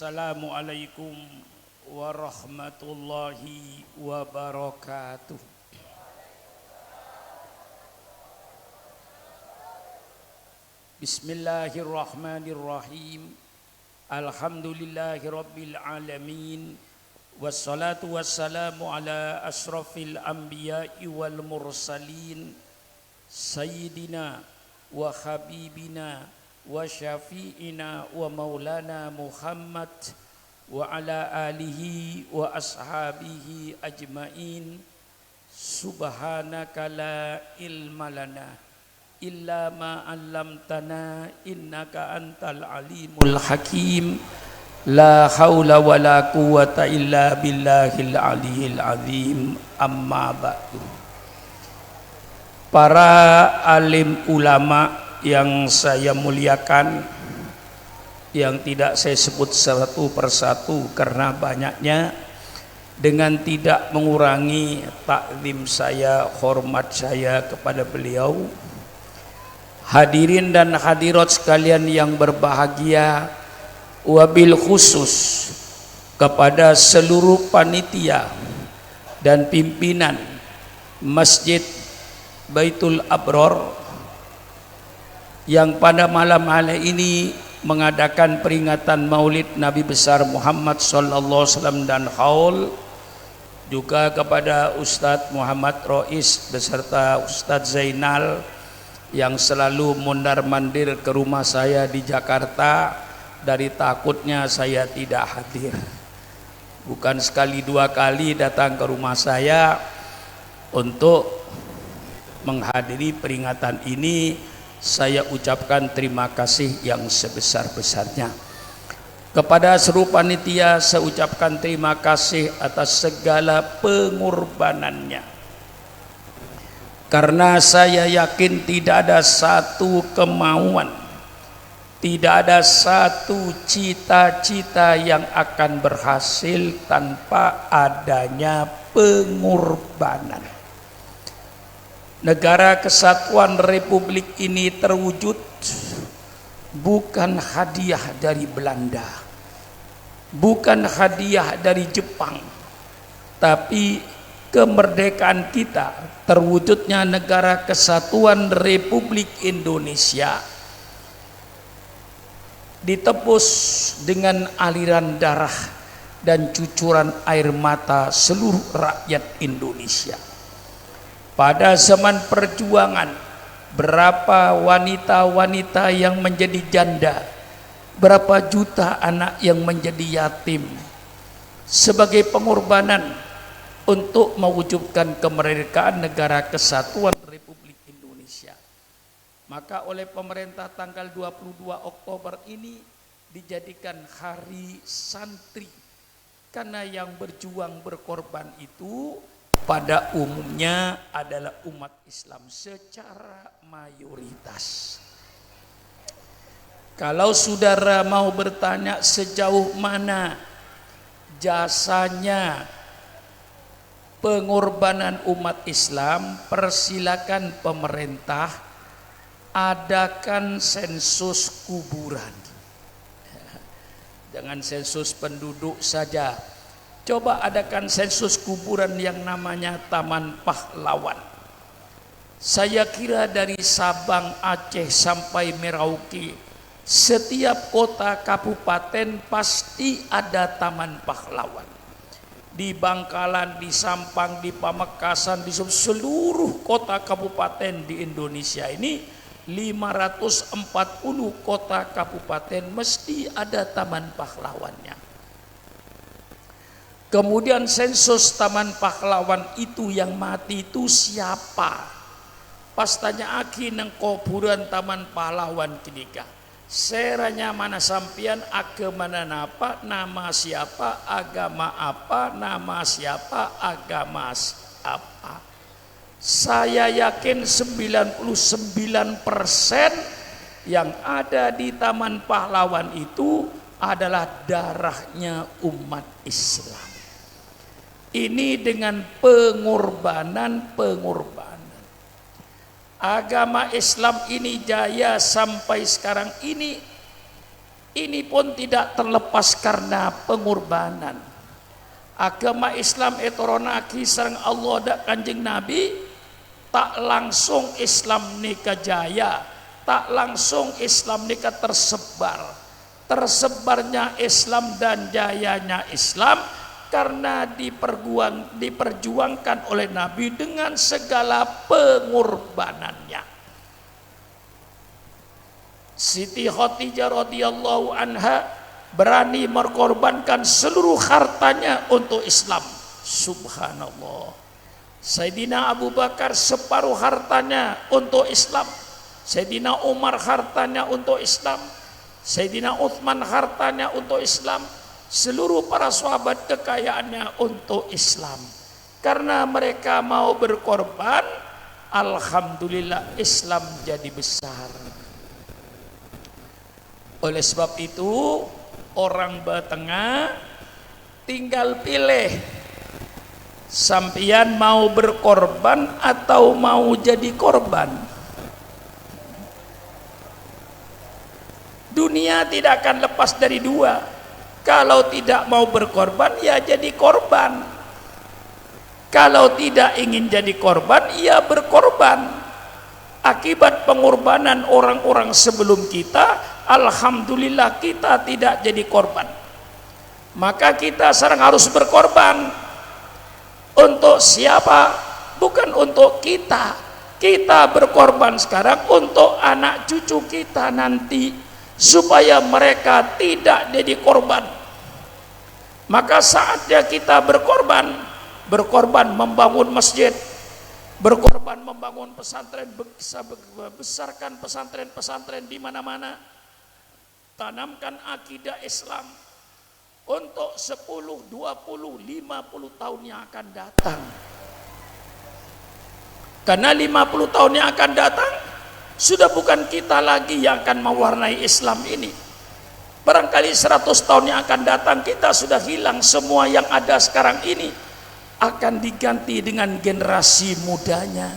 Assalamualaikum warahmatullahi wabarakatuh. Bismillahirrahmanirrahim. Alhamdulillahi rabbil alamin. Wassalatu wassalamu ala asrafil anbiya'i wal mursalin. Sayyidina wa habibina wa syafi'ina wa maulana Muhammad wa ala alihi wa ashabihi ajmain. Subhanaka la ilma lana illa ma 'allamtana innaka antal alimul hakim. La haula wa la quwwata illa billahil aliyil azim. Amma ba'du. Para alim ulama yang saya muliakan, yang tidak saya sebut satu persatu karena banyaknya, dengan tidak mengurangi takzim saya, hormat saya kepada beliau. Hadirin dan hadirat sekalian yang berbahagia, wabil khusus kepada seluruh panitia dan pimpinan Masjid Baitul Abror yang pada malam hari ini mengadakan peringatan Maulid Nabi besar Muhammad sallallahu alaihi wasallam dan haul, juga kepada Ustadz Muhammad Rois beserta Ustadz Zainal yang selalu mondar-mandir ke rumah saya di Jakarta dari takutnya saya tidak hadir. Bukan sekali dua kali datang ke rumah saya untuk menghadiri peringatan ini. Saya ucapkan terima kasih yang sebesar-besarnya. Kepada seluruh panitia saya ucapkan terima kasih atas segala pengorbanannya. Karena saya yakin tidak ada satu kemauan, tidak ada satu cita-cita yang akan berhasil tanpa adanya pengorbanan. Negara Kesatuan Republik ini terwujud bukan hadiah dari Belanda, bukan hadiah dari Jepang, tapi kemerdekaan kita, terwujudnya Negara Kesatuan Republik Indonesia ditebus dengan aliran darah dan cucuran air mata seluruh rakyat Indonesia. Pada zaman perjuangan, berapa wanita-wanita yang menjadi janda, berapa juta anak yang menjadi yatim sebagai pengorbanan untuk mewujudkan kemerdekaan Negara Kesatuan Republik Indonesia. Maka oleh pemerintah tanggal 22 Oktober ini dijadikan hari santri, karena yang berjuang berkorban itu pada umumnya adalah umat Islam secara mayoritas. Kalau saudara mau bertanya sejauh mana jasanya pengorbanan umat Islam, persilakan pemerintah adakan sensus kuburan. Jangan sensus penduduk saja. Coba adakan sensus kuburan yang namanya Taman Pahlawan. Saya kira dari Sabang, Aceh sampai Merauke, setiap kota kabupaten pasti ada Taman Pahlawan. Di Bangkalan, di Sampang, di Pamekasan, di seluruh kota kabupaten di Indonesia ini 540 kota kabupaten mesti ada Taman Pahlawannya. Kemudian sensus Taman Pahlawan itu yang mati itu siapa? Pas tanya aki nang kuburan Taman Pahlawan kinika. Seranya mana sampian, agama apa, nama siapa, agama apa, nama siapa, agama apa. Saya yakin 99% yang ada di Taman Pahlawan itu adalah darahnya umat Islam. Ini dengan pengorbanan. Agama Islam ini jaya sampai sekarang ini Ini pun tidak terlepas karena pengorbanan. Agama Islam etoronaki sareng Allah dak Kanjeng Nabi tak langsung Islam nika jaya, tak langsung Islam nika tersebar. Tersebarnya Islam dan jayanya Islam karena diperjuangkan oleh Nabi dengan segala pengorbanannya. Siti Khadijah radhiyallahu anha berani mengorbankan seluruh hartanya untuk Islam. Subhanallah. Sayyidina Abu Bakar separuh hartanya untuk Islam. Sayyidina Umar hartanya untuk Islam. Sayyidina Utsman hartanya untuk Islam. Seluruh para sahabat kekayaannya untuk Islam. Karena mereka mau berkorban, alhamdulillah Islam jadi besar. Oleh sebab itu, orang Batengah tinggal pilih, sampian mau berkorban atau mau jadi korban. Dunia tidak akan lepas dari dua. Kalau tidak mau berkorban, ya jadi korban. Kalau tidak ingin jadi korban, ya berkorban. Akibat pengorbanan orang-orang sebelum kita, alhamdulillah kita tidak jadi korban. Maka kita sekarang harus berkorban. Untuk siapa? Bukan untuk kita. Kita berkorban sekarang untuk anak cucu kita nanti, supaya mereka tidak jadi korban. Maka saatnya kita berkorban membangun masjid, berkorban membangun pesantren, besarkan pesantren-pesantren di mana-mana, tanamkan akidah Islam untuk 10, 20, 50 tahun yang akan datang. Karena 50 tahun yang akan datang sudah bukan kita lagi yang akan mewarnai Islam ini. Barangkali 100 tahun yang akan datang kita sudah hilang, semua yang ada sekarang ini akan diganti dengan generasi mudanya.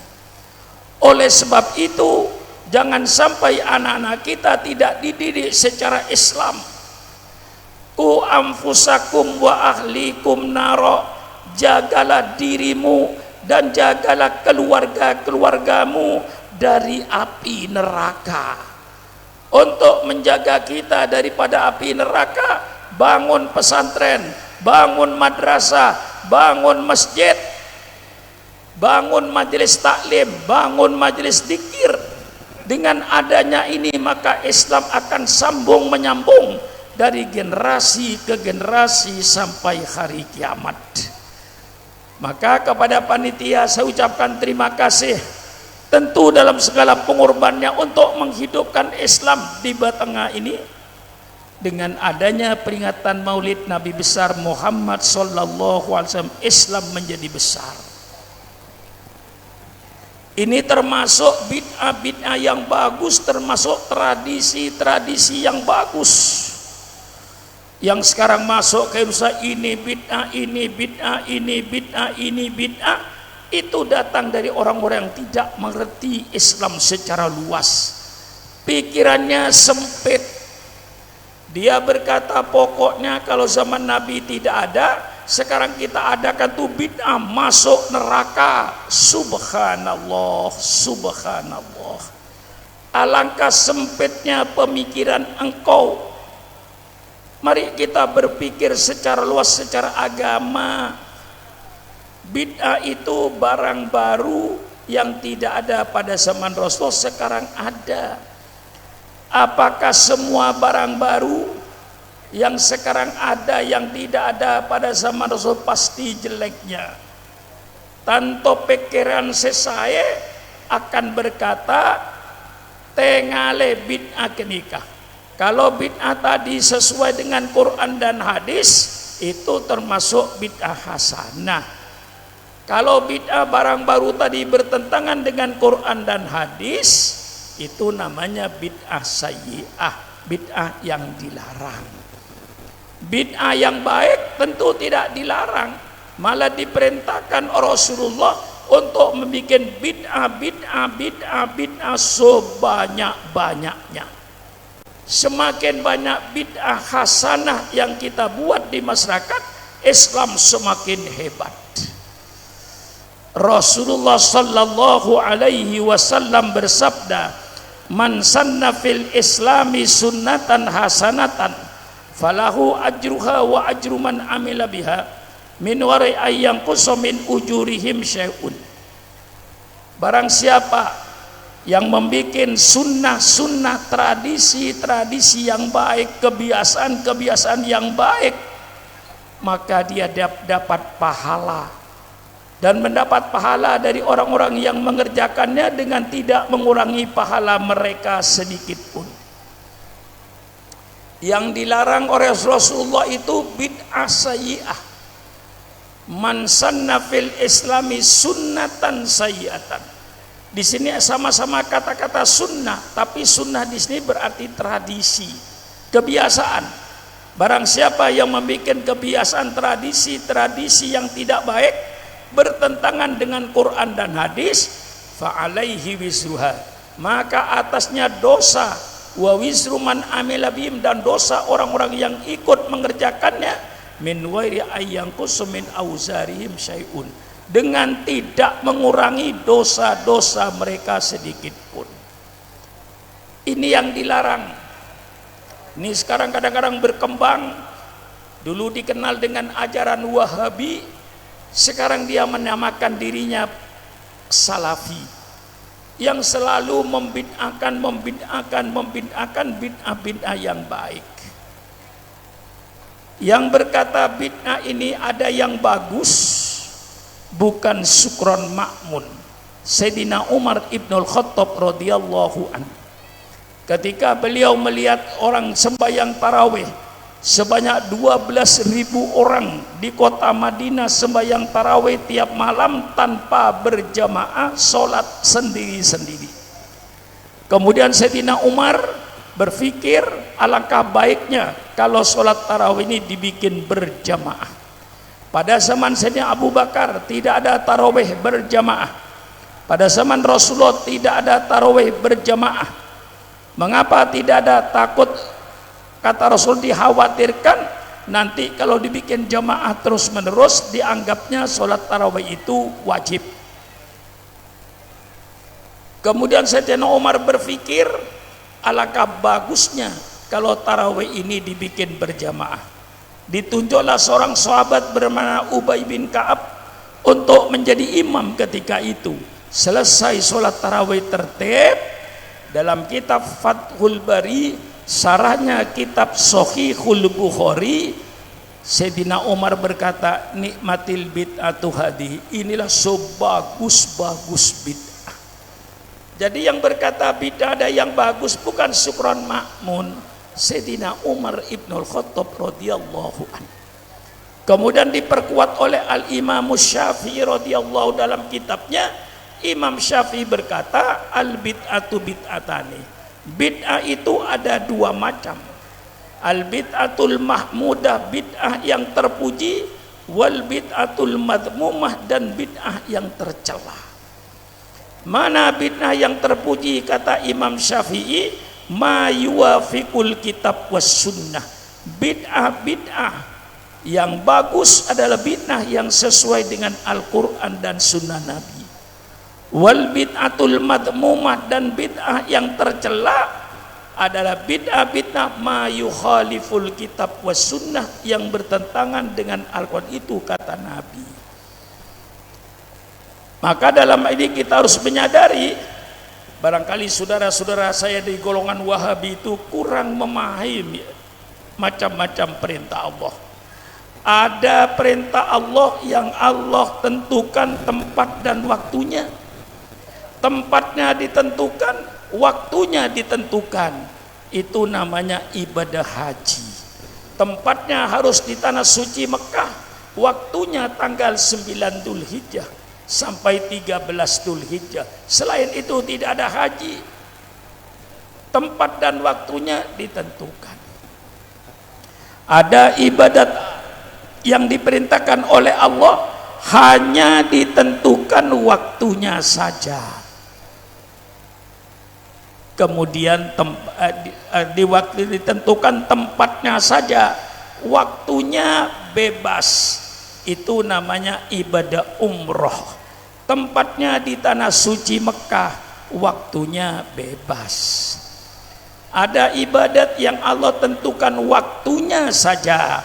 Oleh sebab itu, jangan sampai anak-anak kita tidak dididik secara Islam. Ku anfusakum wa ahlikum naro, jagalah dirimu dan jagalah keluarga-keluargamu dari api neraka. Untuk menjaga kita daripada api neraka, bangun pesantren, bangun madrasah, bangun masjid, bangun majelis taklim, bangun majelis dzikir. Dengan adanya ini maka Islam akan sambung menyambung dari generasi ke generasi sampai hari kiamat. Maka kepada panitia saya ucapkan terima kasih, tentu dalam segala pengorbanannya untuk menghidupkan Islam di Batengah ini. Dengan adanya peringatan Maulid Nabi besar Muhammad sallallahu alaihi wasallam, Islam menjadi besar. Ini termasuk bid'ah-bid'ah yang bagus, termasuk tradisi-tradisi yang bagus. Yang sekarang masuk ke Indonesia, ini bid'ah, ini bid'ah, ini bid'ah, ini bid'ah. Itu datang dari orang-orang yang tidak mengerti Islam secara luas. Pikirannya sempit. Dia berkata pokoknya kalau zaman Nabi tidak ada, sekarang kita adakan tuh bid'ah, masuk neraka. Subhanallah, subhanallah. Alangkah sempitnya pemikiran engkau. Mari kita berpikir secara luas, secara agama. Bid'ah itu barang baru yang tidak ada pada zaman Rasul, sekarang ada. Apakah semua barang baru yang sekarang ada yang tidak ada pada zaman Rasul pasti jeleknya? Tanpa pikiran saya akan berkata tengale bid'ah kenikah. Kalau bid'ah tadi sesuai dengan Quran dan hadis, itu termasuk bid'ah hasanah. Kalau bid'ah barang baru tadi bertentangan dengan Quran dan hadis, itu namanya bid'ah sayyi'ah, bid'ah yang dilarang. Bid'ah yang baik tentu tidak dilarang, malah diperintahkan Rasulullah untuk membuat bid'ah sebanyak-banyaknya. semakin banyak bid'ah hasanah yang kita buat di masyarakat, Islam semakin hebat. Rasulullah sallallahu alaihi wasallam bersabda, "Man sanna fil islami sunnatan hasanatan falahu ajruha wa ajru man amila biha min wari ayyang min ujurihim syai'un." Barang siapa yang membuat sunnah-sunnah, tradisi-tradisi yang baik, kebiasaan-kebiasaan yang baik, maka dia dapat pahala, dan mendapat pahala dari orang-orang yang mengerjakannya dengan tidak mengurangi pahala mereka sedikit pun. Yang dilarang oleh Rasulullah itu bid'ah sayyi'ah. Man sanna fil islami sunnatan sayyi'atan. Di sini sama-sama kata-kata sunnah, tapi sunnah di sini berarti tradisi, kebiasaan. Barang siapa yang membuat kebiasaan tradisi yang tidak baik, bertentangan dengan Quran dan hadis, fa'alaihi wisruha, maka atasnya dosa, wa wisru man amila bihim, dan dosa orang-orang yang ikut mengerjakannya, min wairi ayyangkusu min auzarihim syai'un, dengan tidak mengurangi dosa-dosa mereka sedikit pun. Ini yang dilarang. Ini sekarang kadang-kadang berkembang. Dulu dikenal dengan ajaran Wahabi, sekarang dia menamakan dirinya Salafi, yang selalu membid'ahkan bid'ah yang baik. Yang berkata bid'ah ini ada yang bagus, bukan sukron ma'mun. Sayyidina Umar ibnul Khattab radhiyallahu anhu, ketika beliau melihat orang sembahyang tarawih sebanyak 12.000 orang di kota Madinah sembahyang tarawih tiap malam tanpa berjamaah, sholat sendiri-sendiri. Kemudian Sayyidina Umar berpikir, alangkah baiknya kalau sholat tarawih ini dibikin berjamaah. Pada zaman Sayyidina Abu Bakar tidak ada tarawih berjamaah. Pada zaman Rasulullah tidak ada tarawih berjamaah. Mengapa tidak ada? Takut, kata Rasul, dikhawatirkan nanti kalau dibikin jamaah terus menerus dianggapnya sholat tarawih itu wajib. Kemudian Sayyidina Umar berpikir, alangkah bagusnya kalau tarawih ini dibikin berjamaah. Ditunjuklah seorang sahabat bernama Ubay bin Ka'ab untuk menjadi imam ketika itu. Selesai sholat tarawih tertib, dalam kitab Fathul Bari, sarahnya kitab Shahihul Bukhari, Sayyidina Umar berkata, nikmatil bid'atu hadi, inilah sebagus-bagus bid'ah. Jadi yang berkata bid'ah ada yang bagus, bukan sukron ma'mun, Sayyidina Umar ibnul Khattab radhiyallahu anhu. Kemudian diperkuat oleh Al-Imam Syafi'i radhiyallahu, dalam kitabnya Imam Syafi'i berkata, al bid'atu bid'atani, bid'ah itu ada dua macam. Al bid'atul mahmudah, bid'ah yang terpuji, wal bid'atul madmumah, dan bid'ah yang tercela. Mana bid'ah yang terpuji? Kata Imam Syafi'i, ma yuwafiqul kitab was sunnah. Bid'ah yang bagus adalah bid'ah yang sesuai dengan Al-Quran dan sunnah Nabi. Wal bid'atul madmumah, dan bid'ah yang tercela adalah bid'ah ma yukhaliful kitab was sunnah, yang bertentangan dengan Al-Quran itu, kata Nabi. Maka dalam ini kita harus menyadari, barangkali saudara-saudara saya di golongan Wahabi itu kurang memahami macam-macam perintah Allah. Ada perintah Allah yang Allah tentukan tempat dan waktunya. Tempatnya ditentukan, waktunya ditentukan. Itu namanya ibadah haji. Tempatnya harus di tanah suci Mekah, waktunya tanggal 9 Dzulhijjah sampai 13 Dzulhijjah. Selain itu tidak ada haji. Tempat dan waktunya ditentukan. Ada ibadat yang diperintahkan oleh Allah, hanya ditentukan waktunya saja. kemudian di waktu ditentukan tempatnya saja, waktunya bebas. Itu namanya ibadah umroh. Tempatnya di tanah suci Mekah, waktunya bebas. Ada ibadat yang Allah tentukan waktunya saja,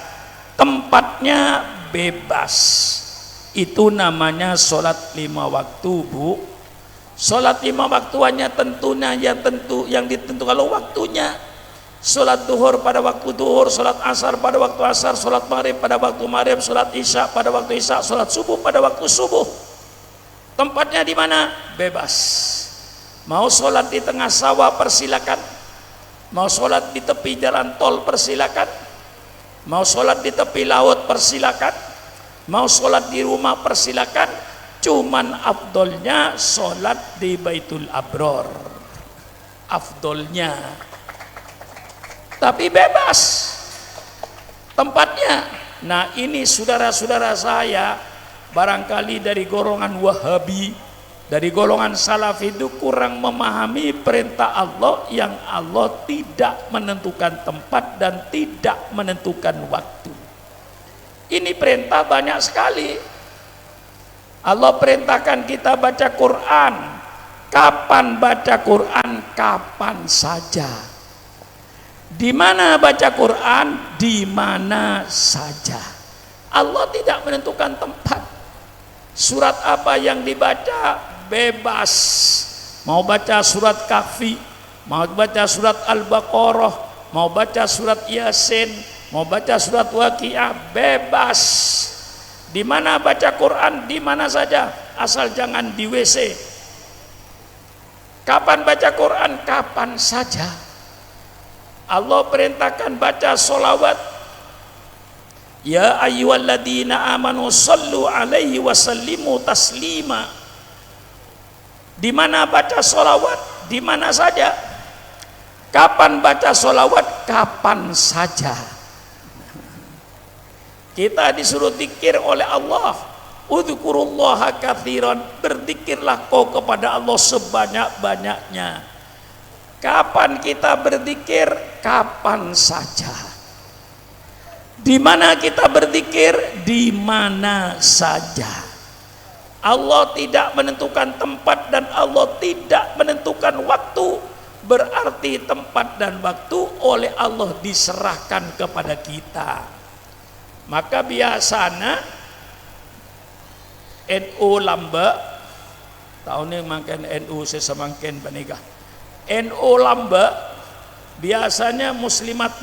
tempatnya bebas. Itu namanya sholat 5 waktu, Bu. Sholat 5 waktu hanya tentunya yang ditentukan kalau waktunya. Sholat duhur pada waktu duhur, sholat asar pada waktu asar, sholat maghrib pada waktu maghrib, sholat isya pada waktu isya, sholat subuh pada waktu subuh. Tempatnya di mana? Bebas. Mau sholat di tengah sawah persilakan, mau sholat di tepi jalan tol persilakan, mau sholat di tepi laut persilakan, mau sholat di rumah persilakan. Cuman afdolnya sholat di Baitul Abror, afdolnya. Tapi bebas tempatnya. Nah, ini saudara-saudara saya barangkali dari golongan Wahabi, dari golongan Salafi itu kurang memahami perintah Allah yang Allah tidak menentukan tempat dan tidak menentukan waktu. Ini perintah banyak sekali. Allah perintahkan kita baca Quran. Kapan baca Quran? Kapan saja. Di mana baca Quran? Di mana saja. Allah tidak menentukan tempat. Surat apa yang dibaca? Bebas. Mau baca surat Kahfi, mau baca surat Al-Baqarah, mau baca surat Yasin, mau baca surat Waqiah, bebas. Di mana baca Quran? Di mana saja, asal jangan di WC. Kapan baca Quran? Kapan saja. Allah perintahkan baca solawat. Ya ayyuhalladzina amanu sallu alaihi wasallimu taslima. Di mana baca solawat? Di mana saja. Kapan baca solawat? Kapan saja. Kita disuruh zikir oleh Allah. Udzukurullaha katsiran. Berzikirlah kau kepada Allah sebanyak-banyaknya. Kapan kita berzikir? Kapan saja. Di mana kita berzikir? Di mana saja. Allah tidak menentukan tempat dan Allah tidak menentukan waktu. Berarti tempat dan waktu oleh Allah diserahkan kepada kita. Maka biasanya NU Lamba tahun ini makan NU sesemangkin penikah. NU Lamba biasanya muslimat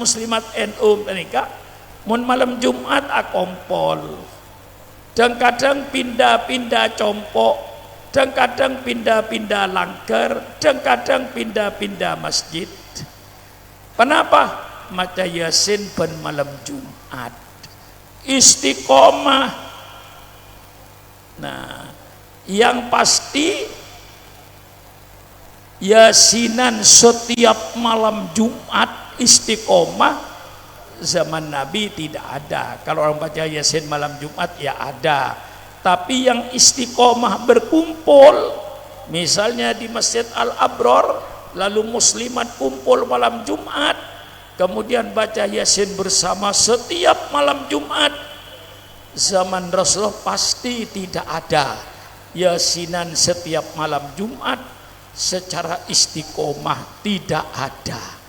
NU menikah mun malam Jumat akompol, dan kadang pindah-pindah compok, dan kadang pindah-pindah langgar, dan kadang pindah-pindah masjid. Kenapa? Maca Yasin ben malam Jumat, istiqomah. Nah, yang pasti Yasinan setiap malam Jumat istiqomah zaman Nabi tidak ada. Kalau orang baca Yasin malam Jumat ya ada. Tapi yang istiqomah berkumpul, misalnya di Masjid Al-Abror, lalu muslimat kumpul malam Jumat, kemudian baca Yasin bersama setiap malam Jumat, zaman Rasulullah pasti tidak ada Yasinan setiap malam Jumat secara istiqomah, tidak ada.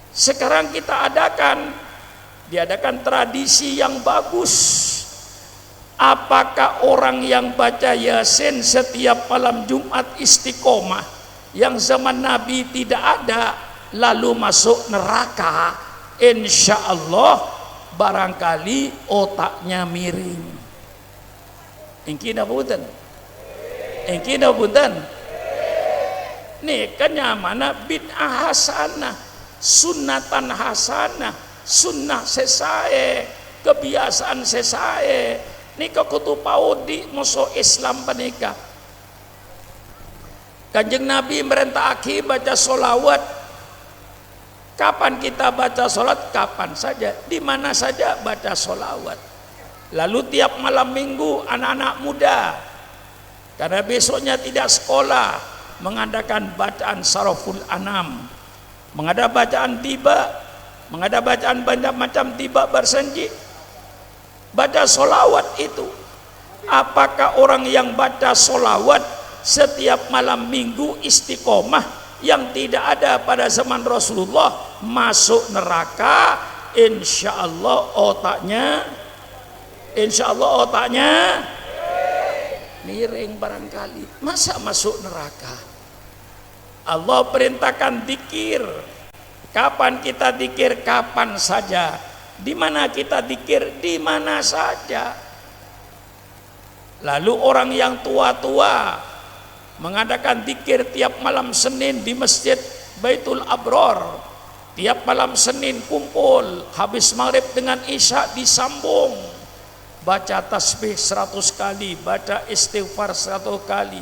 Sekarang kita diadakan tradisi yang bagus. Apakah orang yang baca Yasin setiap malam Jumat istiqomah yang zaman Nabi tidak ada lalu masuk neraka? Insya Allah barangkali otaknya miring. Engki punten. Engki punten. Nih kenyamana bid'ah hasanah, sunnatan hasanah, sunnah sesae, kebiasaan sesae. Nih kutu paudi musuh Islam penikah. Kanjeng Nabi merintahkan baca solawat. Kapan kita baca solat? Kapan saja, di mana saja baca solawat. Lalu tiap malam minggu anak-anak muda, karena besoknya tidak sekolah, mengadakan bacaan saraful anam, mengada bacaan tiba, mengada bacaan banyak macam tiba bersenji, baca solawat itu. Apakah orang yang baca solawat setiap malam minggu istiqomah yang tidak ada pada zaman Rasulullah masuk neraka? Insya Allah otaknya miring barangkali. Masa masuk neraka? Allah perintahkan dikir. Kapan kita dikir? Kapan saja. Di mana kita dikir? Di mana saja. Lalu orang yang tua-tua mengadakan dikir tiap malam Senin di Masjid Baitul Abror. Tiap malam Senin kumpul, habis maghrib dengan isya disambung, baca tasbih 100 kali, baca istighfar 100 kali.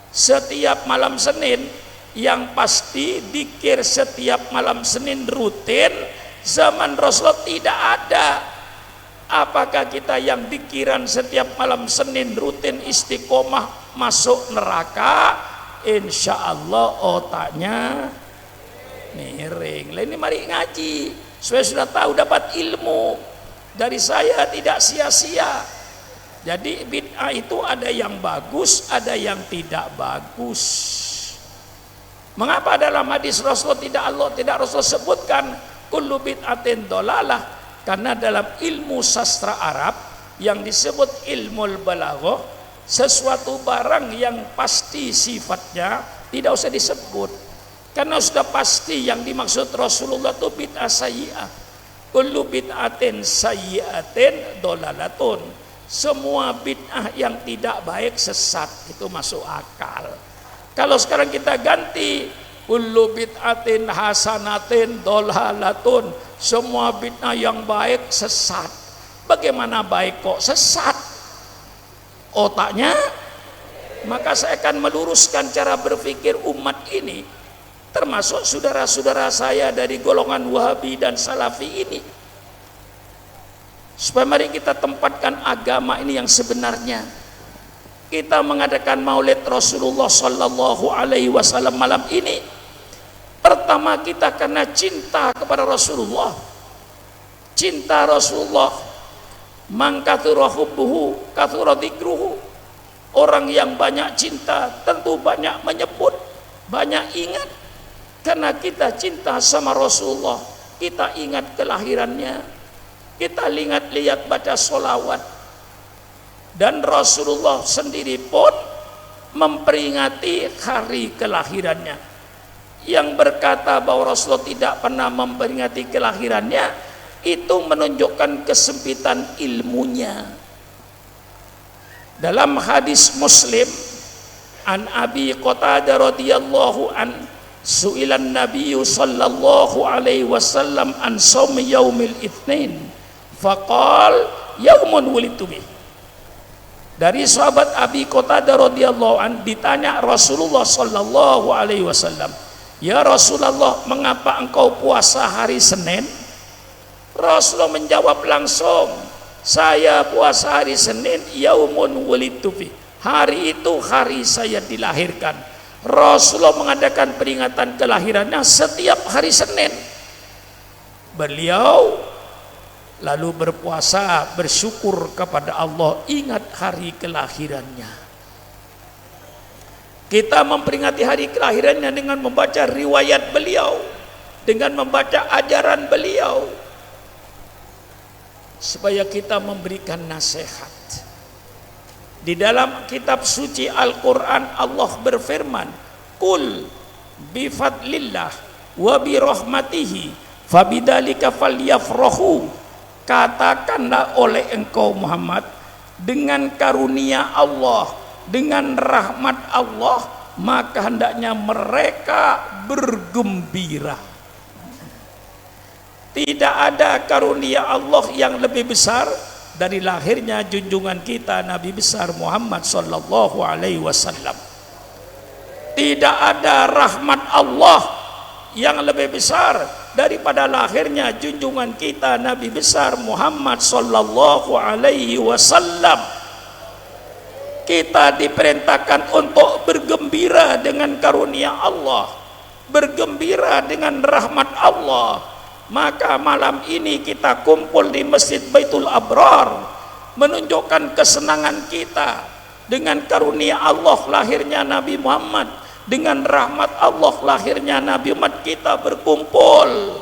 Setiap malam Senin, yang pasti dikir setiap malam Senin rutin. Zaman Rasulullah tidak ada. Apakah kita yang dikiran setiap malam Senin rutin istiqomah masuk neraka? Insya Allah otaknya miring. Lah ini mari ngaji, supaya sudah tahu dapat ilmu dari saya, tidak sia-sia. Jadi bid'ah itu ada yang bagus, ada yang tidak bagus. Mengapa dalam hadis Rasulullah tidak Rasul sebutkan kullu bid'atin dolalah? Karena dalam ilmu sastra Arab yang disebut ilmul balaghah, sesuatu barang yang pasti sifatnya tidak usah disebut, karena sudah pasti yang dimaksud Rasulullah itu bid'ah sayyi'ah. Kullu bid'atin sayyi'atin dolalatun. Semua bid'ah yang tidak baik sesat, itu masuk akal. Kalau sekarang kita ganti kullu bid'atin hasanatin dolalatun, semua bid'ah yang baik sesat. Bagaimana baik kok sesat? Otaknya. Maka saya akan meluruskan cara berpikir umat ini, termasuk saudara-saudara saya dari golongan Wahabi dan Salafi ini, supaya mari kita tempatkan agama ini yang sebenarnya. Kita mengadakan maulid Rasulullah Sallallahu Alaihi Wasallam malam ini, pertama kita karena cinta kepada Rasulullah. Cinta Rasulullah, man kathura hubbuhu kathura dzikruhu. Orang yang banyak cinta tentu banyak menyebut, banyak ingat. Karena kita cinta sama Rasulullah, kita ingat kelahirannya, kita lihat baca sholawat. Dan Rasulullah sendiri pun memperingati hari kelahirannya. Yang berkata bahwa Rasulullah tidak pernah memperingati kelahirannya, itu menunjukkan kesempitan ilmunya. Dalam hadis Muslim, an Abi Qatadah radhiyallahu an, su'ilan Nabi sallallahu alaihi wasallam an shaum yaumil itsnin, faqal yaumun wulidtu bih. Dari sahabat Abi Qatadah radhiyallahu an ditanya Rasulullah sallallahu alaihi wasallam, "Ya Rasulullah, mengapa engkau puasa hari Senin?" Rasulullah menjawab langsung, "Saya puasa hari Senin, yaumun wulidtu fi." Hari itu hari saya dilahirkan. Rasulullah mengadakan peringatan kelahirannya setiap hari Senin. Beliau lalu berpuasa, bersyukur kepada Allah, ingat hari kelahirannya. Kita memperingati hari kelahirannya dengan membaca riwayat beliau, dengan membaca ajaran beliau, supaya kita memberikan nasihat. Di dalam kitab suci Al-Quran Allah berfirman, "Qul bifadlillah wa birahmatihi fabidzalika falyafrahu." Katakanlah oleh engkau Muhammad, dengan karunia Allah, dengan rahmat Allah, maka hendaknya mereka bergembira. Tidak ada karunia Allah yang lebih besar dari lahirnya junjungan kita Nabi besar Muhammad sallallahu alaihi wasallam. Tidak ada rahmat Allah yang lebih besar daripada lahirnya junjungan kita Nabi besar Muhammad sallallahu alaihi wasallam. Kita diperintahkan untuk bergembira dengan karunia Allah, bergembira dengan rahmat Allah. Maka malam ini kita kumpul di Masjid Baitul Abrar, menunjukkan kesenangan kita dengan karunia Allah lahirnya Nabi Muhammad, dengan rahmat Allah lahirnya Nabi Muhammad. Kita berkumpul,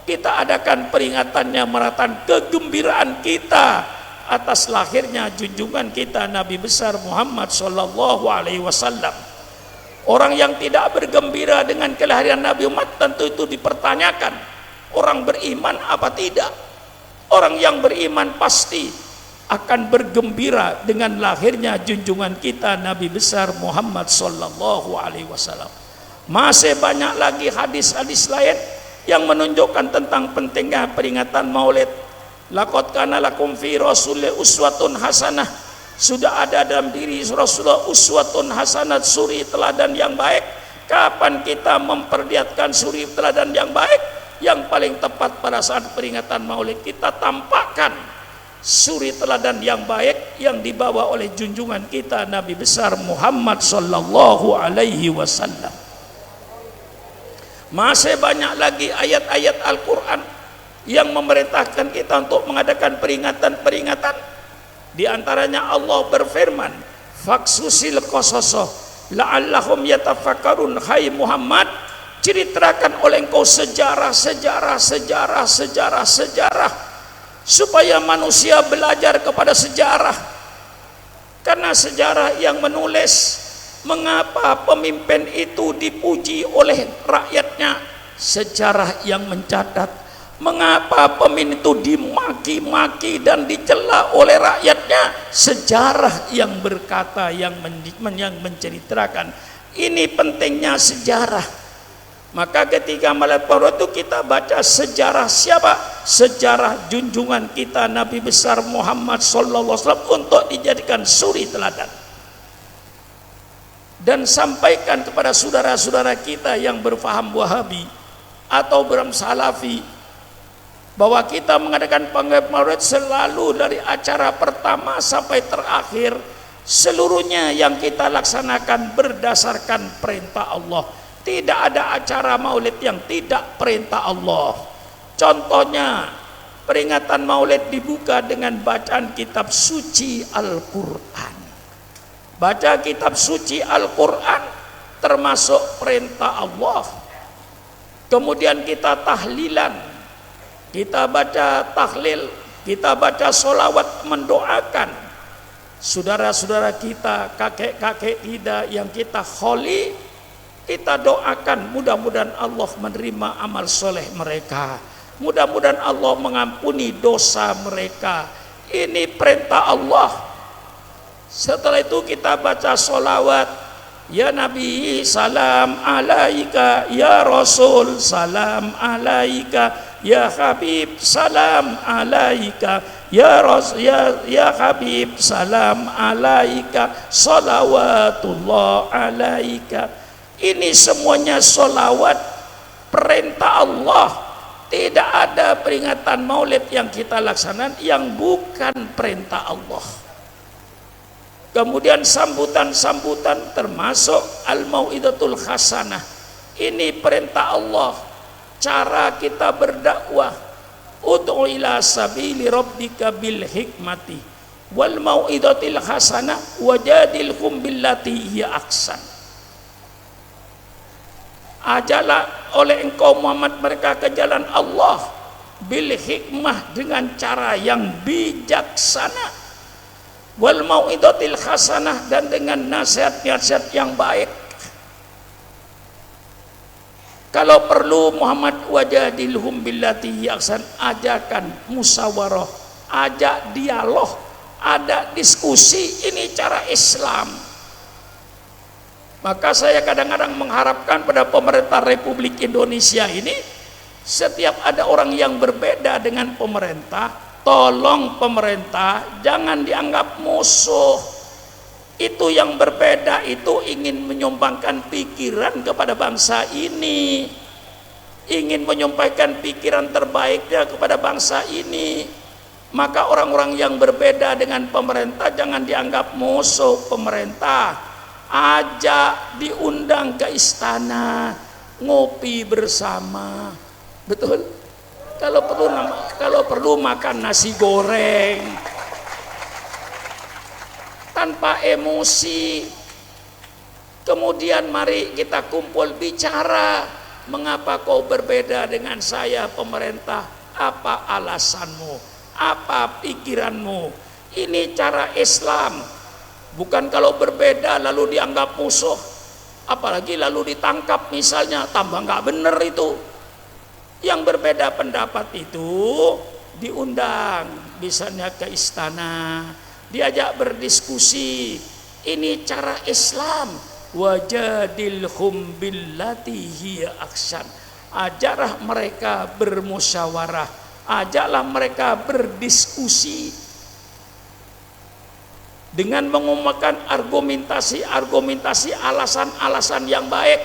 kita adakan peringatannya, meratakan kegembiraan kita atas lahirnya junjungan kita Nabi besar Muhammad sallallahu alaihi wasallam. Orang yang tidak bergembira dengan kelahiran Nabi Muhammad tentu itu dipertanyakan, orang beriman apa tidak? Orang yang beriman pasti akan bergembira dengan lahirnya junjungan kita Nabi besar Muhammad sallallahu alaihi wasallam. Masih banyak lagi hadis-hadis lain yang menunjukkan tentang pentingnya peringatan Maulid. Laqad kana lakum fi Rasulillah uswatun hasanah. Sudah ada dalam diri Rasulullah uswatun hasanah, suri teladan yang baik. Kapan kita memperlihatkan suri teladan yang baik? Yang paling tepat pada saat peringatan Maulid, kita tampakkan suri teladan yang baik yang dibawa oleh junjungan kita Nabi besar Muhammad sallallahu alaihi wasallam. Masih banyak lagi ayat-ayat Al-Quran yang memerintahkan kita untuk mengadakan peringatan-peringatan. Di antaranya Allah berfirman, "Faksusil qasasoh la'allahum yatafakkarun." Hai Muhammad, ceritakan oleh engkau sejarah supaya manusia belajar kepada sejarah. Karena sejarah yang menulis mengapa pemimpin itu dipuji oleh rakyatnya, sejarah yang mencatat mengapa pemimpin itu dimaki-maki dan dicela oleh rakyatnya, sejarah yang berkata, yang menceritakan. Ini pentingnya sejarah. Maka ketika malam itu kita baca sejarah siapa? Sejarah junjungan kita Nabi besar Muhammad sallallahu alaihi wasallam untuk dijadikan suri teladan. Dan sampaikan kepada saudara-saudara kita yang berfaham Wahabi atau berfaham Salafi bahwa kita mengadakan pengajian Maulid selalu dari acara pertama sampai terakhir, seluruhnya yang kita laksanakan berdasarkan perintah Allah. Tidak ada acara Maulid yang tidak perintah Allah. Contohnya, peringatan Maulid dibuka dengan bacaan kitab suci Al-Quran. Baca kitab suci Al-Quran termasuk perintah Allah. Kemudian kita tahlilan, kita baca tahlil, kita baca sholawat mendoakan saudara-saudara kita, kakek-kakek kita yang kita kholi, kita doakan mudah-mudahan Allah menerima amal soleh mereka, mudah-mudahan Allah mengampuni dosa mereka. Ini perintah Allah. Setelah itu kita baca sholawat, ya Nabi salam alaika, ya Rasul salam alaika, ya Habib salam alaika, ya Rasul ya Habib salam alaika, salawatullah alaika. Ini semuanya sholawat perintah Allah. Tidak ada peringatan Maulid yang kita laksanakan yang bukan perintah Allah. Kemudian sambutan-sambutan termasuk al-mau'idatul hasanah. Ini perintah Allah. Cara kita berdakwah, ud'u ila sabili rabbika bil hikmati wal mau'idatil hasanah wajadilhum billati hiya ahsan. Ajalah oleh engkau Muhammad mereka ke jalan Allah bil hikmah, dengan cara yang bijaksana, wal mau'idatil hasanah, dan dengan nasihat-nasihat yang baik. Kalau perlu Muhammad wajadilhum billati ahsan, ajakan musyawarah, ajak dialog, ada diskusi. Ini cara Islam. Maka saya kadang-kadang mengharapkan pada pemerintah Republik Indonesia ini, setiap ada orang yang berbeda dengan pemerintah, tolong pemerintah jangan dianggap musuh. Itu yang berbeda itu ingin menyumbangkan pikiran kepada bangsa ini, ingin menyampaikan pikiran terbaiknya kepada bangsa ini. Maka orang-orang yang berbeda dengan pemerintah jangan dianggap musuh pemerintah. Ajak, diundang ke istana, ngopi bersama. Betul? Kalau perlu makan nasi goreng. Tanpa emosi. Kemudian mari kita kumpul bicara. Mengapa kau berbeda dengan saya pemerintah? Apa alasanmu? Apa pikiranmu? Ini cara Islam. Bukan kalau berbeda lalu dianggap musuh, apalagi lalu ditangkap misalnya, tambah nggak bener itu. Yang berbeda pendapat itu diundang misalnya ke istana, diajak berdiskusi. Ini cara Islam. Wajadilhum billati hiya ahsan. Ajarlah mereka bermusyawarah, ajaklah mereka berdiskusi dengan mengumumkan argumentasi alasan-alasan yang baik.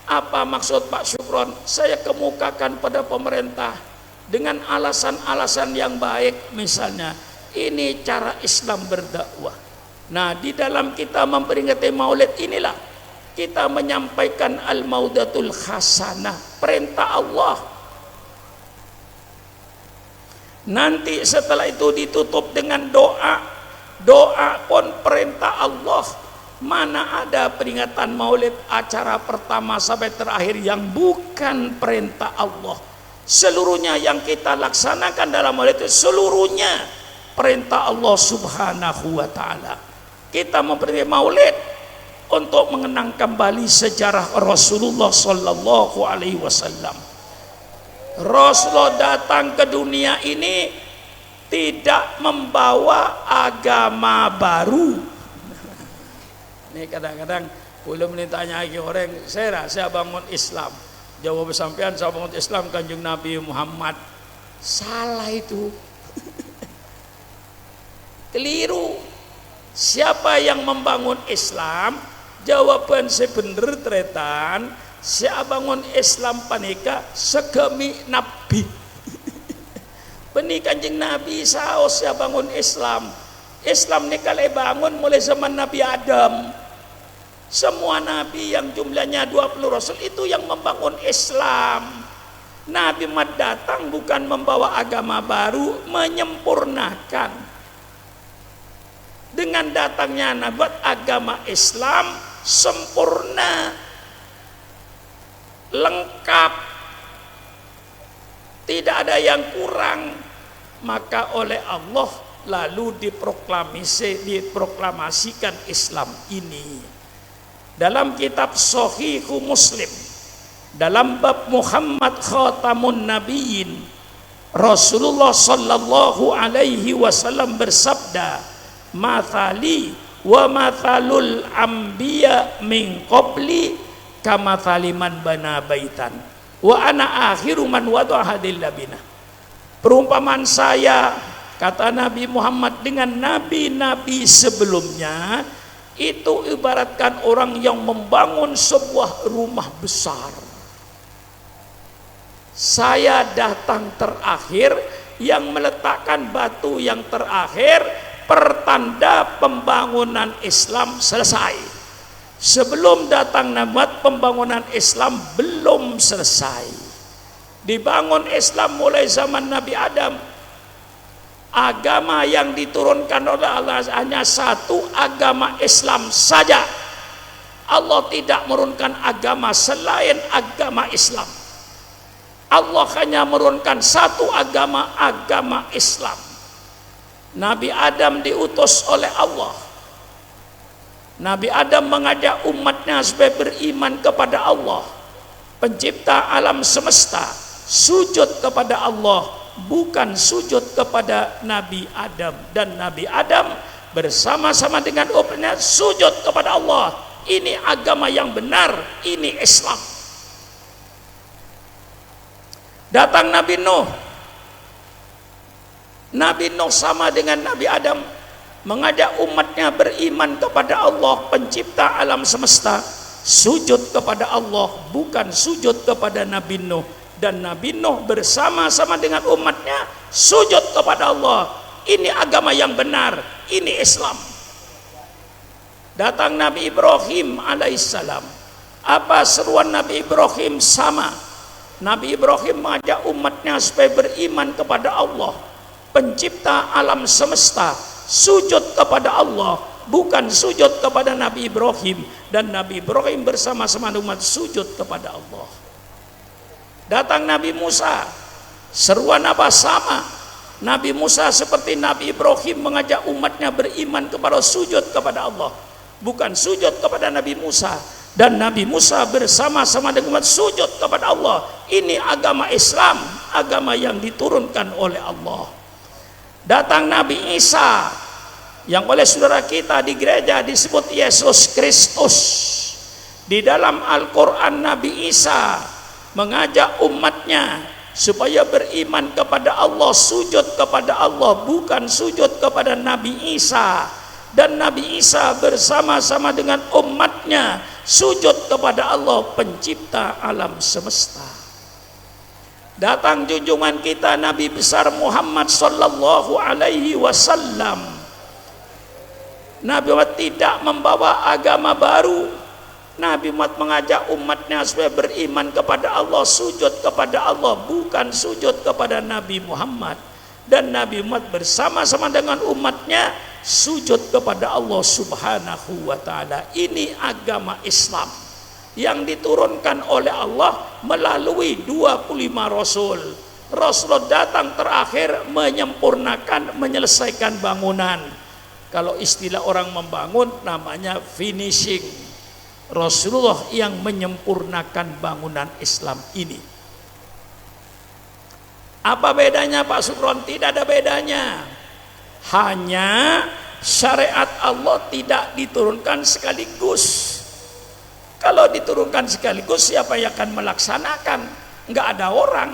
Apa maksud Pak Syukron? Saya kemukakan pada pemerintah dengan alasan-alasan yang baik, misalnya ini cara Islam berdakwah. Nah, di dalam kita memperingati Maulid inilah kita menyampaikan al-maudatul hasanah, perintah Allah. Nanti setelah itu ditutup dengan doa. Doa pun perintah Allah. Mana ada peringatan Maulid acara pertama sampai terakhir yang bukan perintah Allah. Seluruhnya yang kita laksanakan dalam Maulid itu seluruhnya perintah Allah Subhanahu wa taala. Kita memperingati Maulid untuk mengenang kembali sejarah Rasulullah sallallahu alaihi wasallam. Rasulullah datang ke dunia ini tidak membawa agama baru. Ini kadang-kadang belum ditanya lagi orang, saya bangun Islam. Jawab sampean saya bangun Islam Kanjeng Nabi Muhammad. Salah itu. Keliru. Siapa yang membangun Islam? Jawaban sebener tretan, saya bangun Islam panika segemi Nabi. Benih Kanjeng Nabi saos saya bangun Islam. Islam ini kalau bangun mulai zaman Nabi Adam. Semua Nabi yang jumlahnya 20 Rasul itu yang membangun Islam. Nabi Muhammad datang bukan membawa agama baru, menyempurnakan. Dengan datangnya Nabi agama Islam sempurna, lengkap, tidak ada yang kurang. Maka oleh Allah lalu diproklamasikan Islam ini dalam kitab Shahihu Muslim, dalam bab Muhammad Khatamun Nabiyyin. Rasulullah sallallahu alaihi wasallam bersabda, mathali wa mathalul anbiya min qabli kamathali man bana baitan wa ana akhiru man wada'a hadil labina. Perumpamaan saya, kata Nabi Muhammad, dengan nabi-nabi sebelumnya itu ibaratkan orang yang membangun sebuah rumah besar. Saya datang terakhir yang meletakkan batu yang terakhir, pertanda pembangunan Islam selesai. Sebelum datang Nabi, pembangunan Islam belum selesai. Dibangun Islam mulai zaman Nabi Adam. Agama yang diturunkan oleh Allah hanya satu, agama Islam saja. Allah tidak menurunkan agama selain agama Islam. Allah hanya menurunkan satu agama, agama Islam. Nabi Adam diutus oleh Allah. Nabi Adam mengajak umatnya supaya beriman kepada Allah, pencipta alam semesta. Sujud kepada Allah, bukan sujud kepada Nabi Adam. Dan Nabi Adam bersama-sama dengan umatnya sujud kepada Allah. Ini agama yang benar, ini Islam. Datang Nabi Nuh. Nabi Nuh sama dengan Nabi Adam, mengajak umatnya beriman kepada Allah, pencipta alam semesta. Sujud kepada Allah, bukan sujud kepada Nabi Nuh. dan Nabi Nuh bersama-sama dengan umatnya sujud kepada Allah. Ini agama yang benar, ini Islam. Datang Nabi Ibrahim alaihissalam. Apa seruan Nabi Ibrahim? Sama. Nabi Ibrahim mengajak umatnya supaya beriman kepada Allah, pencipta alam semesta, sujud kepada Allah, bukan sujud kepada Nabi Ibrahim. Dan Nabi Ibrahim bersama-sama umat sujud kepada Allah. Datang Nabi Musa, seruan apa? Sama. Nabi Musa seperti Nabi Ibrahim mengajak umatnya beriman kepada sujud kepada Allah, bukan sujud kepada Nabi Musa. Dan Nabi Musa bersama-sama dengan umat sujud kepada Allah. Ini agama Islam, agama yang diturunkan oleh Allah. Datang Nabi Isa, yang oleh saudara kita di gereja disebut Yesus Kristus. Di dalam Al-Quran Nabi Isa mengajak umatnya supaya beriman kepada Allah, sujud kepada Allah, bukan sujud kepada Nabi Isa. Dan Nabi Isa bersama-sama dengan umatnya sujud kepada Allah, pencipta alam semesta. Datang junjungan kita Nabi besar Muhammad sallallahu alaihi wasallam. Nabi Muhammad tidak membawa agama baru. Nabi Muhammad mengajak umatnya supaya beriman kepada Allah, sujud kepada Allah, bukan sujud kepada Nabi Muhammad. Dan Nabi Muhammad bersama-sama dengan umatnya sujud kepada Allah subhanahu wa ta'ala. Ini agama Islam yang diturunkan oleh Allah melalui 25 Rasul. Rasul datang terakhir menyempurnakan, menyelesaikan bangunan. Kalau istilah orang membangun namanya finishing. Rasulullah yang menyempurnakan bangunan Islam ini. Apa bedanya Pak Sukron? Tidak ada bedanya. Hanya syariat Allah tidak diturunkan sekaligus. Kalau diturunkan sekaligus, siapa yang akan melaksanakan? Enggak ada orang.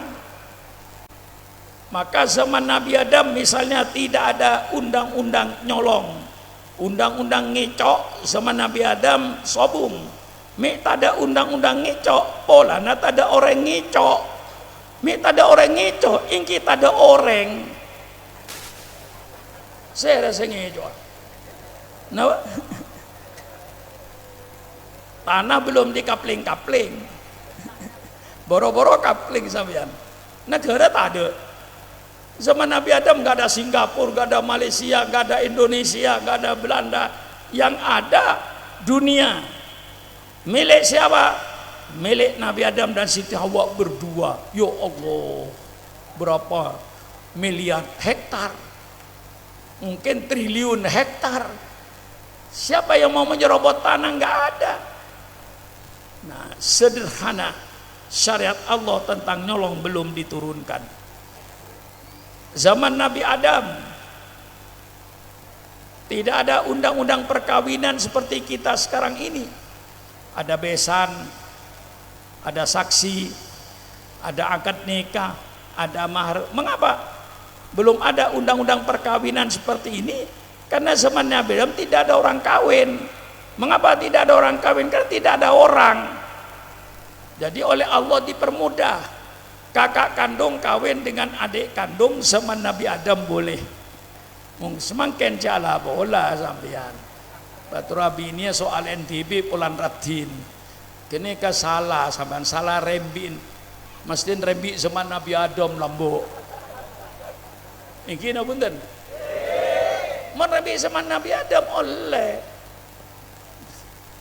Maka zaman Nabi Adam misalnya tidak ada undang-undang nyolong, undang-undang ngecok. Zaman Nabi Adam sobung. Mek tak ada undang-undang ngecok, polana tak ada orang ngecok. Mek tak ada orang ngecok, ingki tak ada orang. Saya rasa ngecok. Nah, tanah belum dikapling-kapling. Boro-boro kapling sampean. Negara tak ada. Zaman Nabi Adam gak ada Singapura, gak ada Malaysia, gak ada Indonesia, gak ada Belanda. Yang ada dunia. Milik siapa? Milik Nabi Adam dan Siti Hawa berdua. Ya Allah, berapa miliar hektar, mungkin triliun hektar. Siapa yang mau menyerobot tanah? Nggak ada. Nah, sederhana syariat Allah tentang nyolong belum diturunkan. Zaman Nabi Adam tidak ada undang-undang perkawinan seperti kita sekarang ini. Ada besan, ada saksi, ada akad nikah, ada mahar. Mengapa belum ada undang-undang perkawinan seperti ini? Karena zaman Nabi Adam tidak ada orang kawin. Mengapa tidak ada orang kawin? Karena tidak ada orang. Jadi oleh Allah dipermudah. Kakak kandung kawin dengan adik kandung zaman Nabi Adam boleh. Semakin jala bola sampean. Batu Rabi ini soal NTB Polan Radin. Kini ke salah, sampean salah rembin. Mastin rembi zaman Nabi Adam lambo. Iki punten. Merembi zaman Nabi Adam oleh.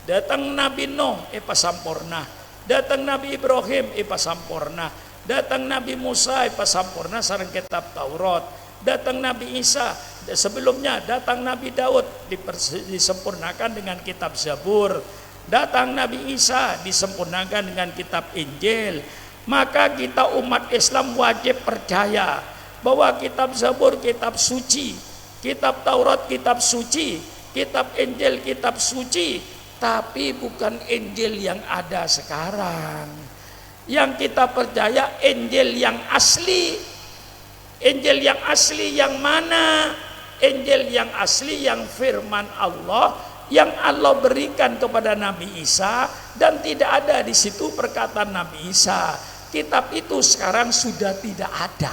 Datang Nabi Nuh pasampurna. Datang Nabi Ibrahim pasampurna. Datang Nabi Musa pasampurna sareng kitab Taurat. Datang Nabi Isa sebelumnya, datang Nabi Daud disempurnakan dengan kitab Zabur. Datang Nabi Isa disempurnakan dengan kitab Injil. Maka kita umat Islam wajib percaya bahwa kitab Zabur kitab suci, kitab Taurat kitab suci, kitab Injil kitab suci, tapi bukan Injil yang ada sekarang. Yang kita percaya Injil yang asli. Injil yang asli yang mana? Injil yang asli yang firman Allah yang Allah berikan kepada Nabi Isa, dan tidak ada di situ perkataan Nabi Isa. kitab itu sekarang sudah tidak ada.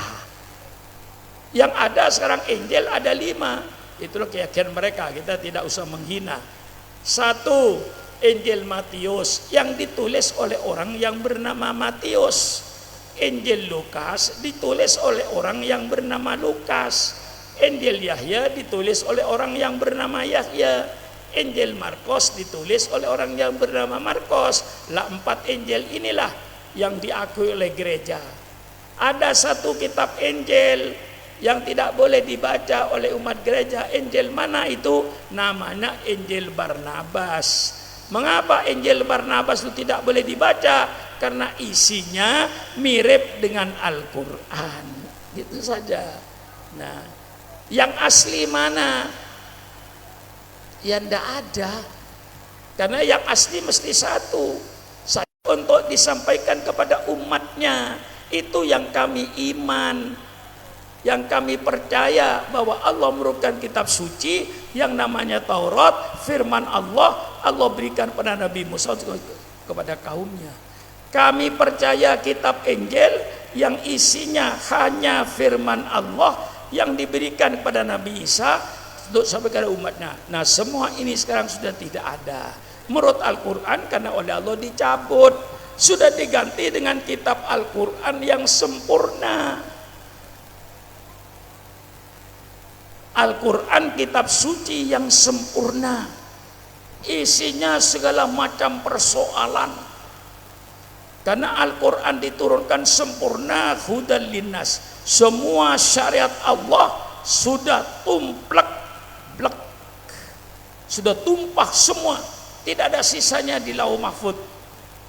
Yang ada sekarang Injil ada 5. Itulah keyakinan mereka, kita tidak usah menghina. 1, Injil Matius yang ditulis oleh orang yang bernama Matius. Injil Lukas ditulis oleh orang yang bernama Lukas. Injil Yahya ditulis oleh orang yang bernama Yahya. Injil Markus ditulis oleh orang yang bernama Markus. 4 Injil inilah yang diakui oleh gereja. Ada 1 kitab Injil yang tidak boleh dibaca oleh umat gereja. Injil mana itu? Namanya Injil Barnabas. Mengapa Injil Barnabas itu tidak boleh dibaca? Karena isinya mirip dengan Al-Quran. Gitu saja. Nah, yang asli mana? Ya tidak ada. Karena yang asli mesti 1. Untuk disampaikan kepada umatnya. Itu yang kami iman, yang kami percaya bahwa Allah merupakan kitab suci yang namanya Taurat, firman Allah berikan pada Nabi Musa kepada kaumnya. Kami percaya kitab Injil yang isinya hanya firman Allah yang diberikan kepada Nabi Isa untuk sampai kepada umatnya. Nah, semua ini sekarang sudah tidak ada. Menurut Al-Quran karena oleh Allah dicabut, sudah diganti dengan kitab Al-Quran yang sempurna. Al-Quran kitab suci yang sempurna, isinya segala macam persoalan. Karena Al-Quran diturunkan sempurna, hudan linnas. Semua syariat Allah sudah tumplek, sudah tumpah semua, tidak ada sisanya di Lauh Mahfud.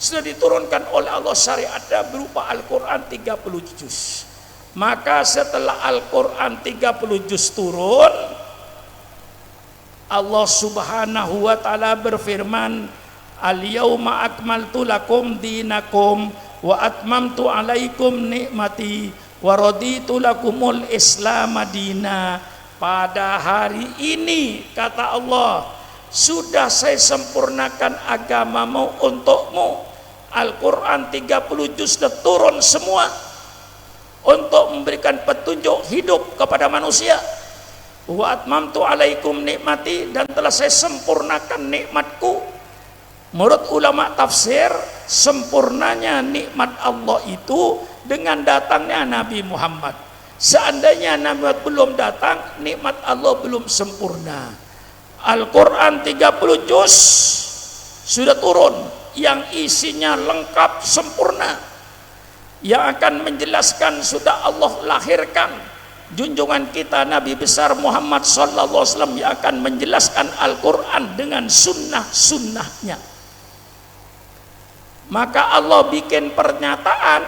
Sudah diturunkan oleh Allah syariatnya berupa Al-Quran 30 juz. Maka setelah Al-Quran 30 juz turun, Allah Subhanahu wa ta'ala berfirman, Al-yawma akmaltu lakum dinakum wa atmamtu alaikum nikmati wa raditu lakumul Islam madina. Pada hari ini kata Allah, sudah saya sempurnakan agamamu untukmu. Al-Quran 30 juz sudah turun semua untuk memberikan petunjuk hidup kepada manusia. Wa atmamtu alaikum nikmati, dan telah saya sempurnakan nikmatku. Menurut ulama tafsir, sempurnanya nikmat Allah itu dengan datangnya Nabi Muhammad. Seandainya Nabi Muhammad belum datang, nikmat Allah belum sempurna. Al-Quran 30 juz sudah turun yang isinya lengkap sempurna, yang akan menjelaskan sudah Allah lahirkan junjungan kita Nabi besar Muhammad sallallahu alaihi wasallam yang akan menjelaskan Al-Quran dengan sunnah-sunnahnya. Maka Allah bikin pernyataan,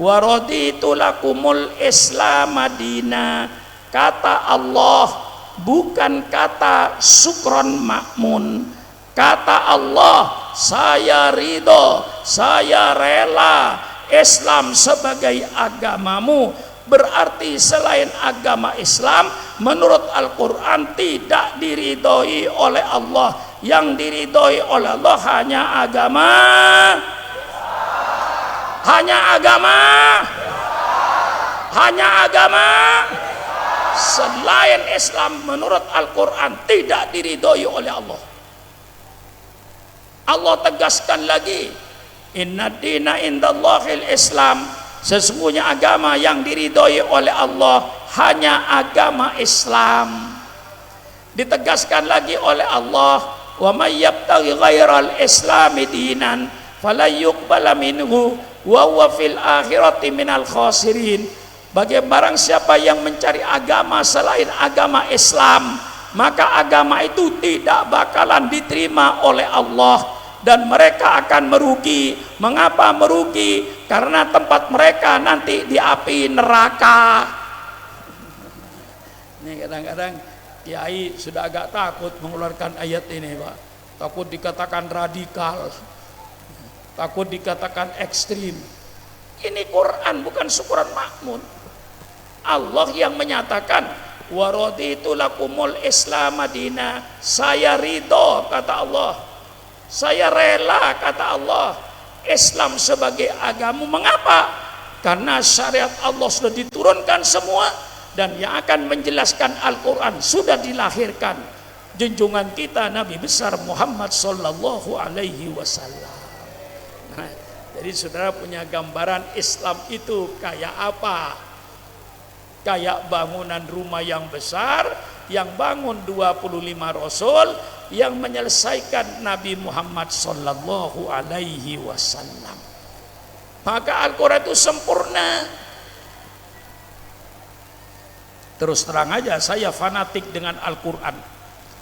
wa raditu lakumul Islam madina. Kata Allah, bukan kata Sukron Makmun. Kata Allah, saya ridho, saya rela Islam sebagai agamamu. Berarti selain agama Islam menurut Al-Quran tidak diridhoi oleh Allah. Yang diridhoi oleh Allah hanya agama selain Islam menurut Al-Quran tidak diridhoi oleh Allah. Allah tegaskan lagi, inna dina indallahil Islam, sesungguhnya agama yang diridhoi oleh Allah hanya agama Islam. Ditegaskan lagi oleh Allah, wa may yabtaghi ghairal islami dinan fala yuqbala minhu wa huwa fil akhirati minal khasirin. Bagi barang siapa yang mencari agama selain agama Islam, maka agama itu tidak bakalan diterima oleh Allah dan mereka akan merugi. Mengapa merugi? Karena tempat mereka nanti di api neraka. Ini kadang-kadang kiai sudah agak takut mengeluarkan ayat ini, Pak. Takut dikatakan radikal, takut dikatakan ekstrim. Ini Quran, bukan Sukron Makmun. Allah yang menyatakan, wa raditu lakumul Islam madina. Saya ridho, kata Allah. Saya rela, kata Allah, Islam sebagai agama. Mengapa? Karena syariat Allah sudah diturunkan semua, dan yang akan menjelaskan Al-Quran sudah dilahirkan junjungan kita Nabi besar Muhammad sallallahu alaihi wasallam. Nah, jadi saudara punya gambaran Islam itu kayak apa? Kayak bangunan rumah yang besar, yang bangun 25 Rasul, yang menyelesaikan Nabi Muhammad sallallahu alaihi wasallam. Maka Al-Quran itu sempurna. Terus terang aja, saya fanatik dengan Al-Quran,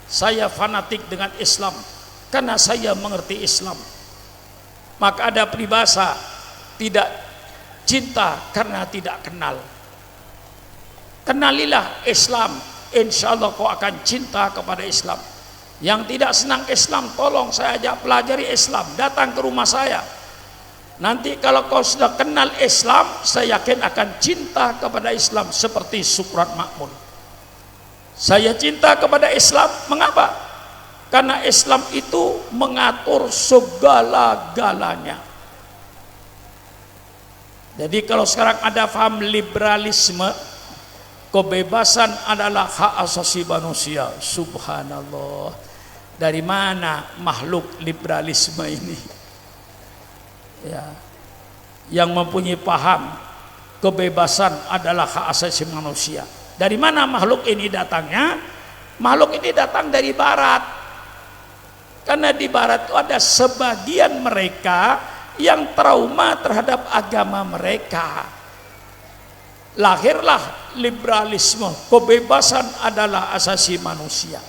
saya fanatik dengan Islam, karena saya mengerti Islam. Maka ada peribahasa, tidak cinta karena tidak kenal. Kenalilah Islam, insya Allah kau akan cinta kepada Islam. Yang tidak senang Islam, tolong saya ajak pelajari Islam, datang ke rumah saya. Nanti kalau kau sudah kenal Islam, saya yakin akan cinta kepada Islam seperti Sukron Makmun. Saya cinta kepada Islam, mengapa? Karena Islam itu mengatur segala-galanya. Jadi kalau sekarang ada paham liberalisme, kebebasan adalah hak asasi manusia. Subhanallah. Dari mana makhluk liberalisme ini? Ya. Yang mempunyai paham kebebasan adalah hak asasi manusia. Dari mana makhluk ini datangnya? Makhluk ini datang dari barat. Karena di barat itu ada sebagian mereka yang trauma terhadap agama mereka. Lahirlah liberalisme, kebebasan adalah asasi manusia.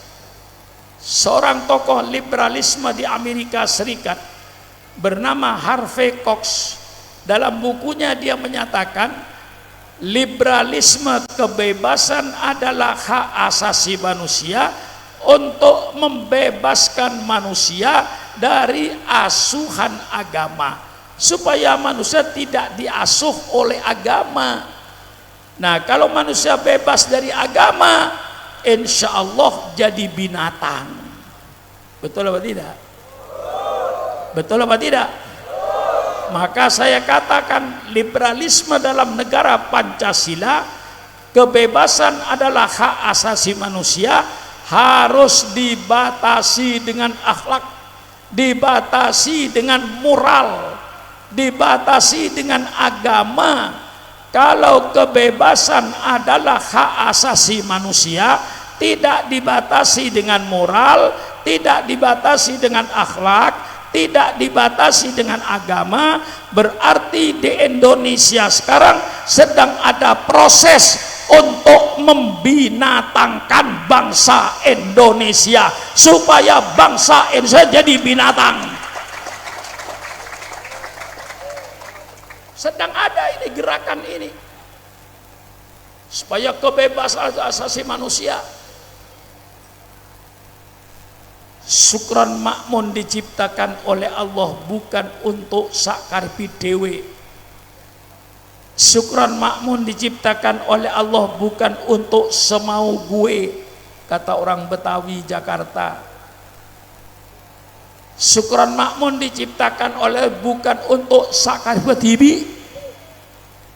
Seorang tokoh liberalisme di Amerika Serikat bernama Harvey Cox, dalam bukunya dia menyatakan liberalisme, kebebasan adalah hak asasi manusia untuk membebaskan manusia dari asuhan agama, supaya manusia tidak diasuh oleh agama. Nah, kalau manusia bebas dari agama, insya Allah jadi binatang. Betul apa tidak? Betul apa tidak? Maka saya katakan liberalisme dalam negara Pancasila, kebebasan adalah hak asasi manusia, harus dibatasi dengan akhlak, dibatasi dengan moral, dibatasi dengan agama. Kalau kebebasan adalah hak asasi manusia, tidak dibatasi dengan moral, tidak dibatasi dengan akhlak, tidak dibatasi dengan agama, berarti di Indonesia sekarang sedang ada proses untuk membinatangkan bangsa Indonesia, supaya bangsa Indonesia jadi binatang. Sedang ada ini gerakan ini, supaya kebebasan asasi manusia. Sukron Makmun diciptakan oleh Allah bukan untuk sakarpi dewe. Sukron Makmun diciptakan oleh Allah bukan untuk semau gue, kata orang Betawi Jakarta. Sukron Makmun diciptakan oleh bukan untuk sakarpi tibi,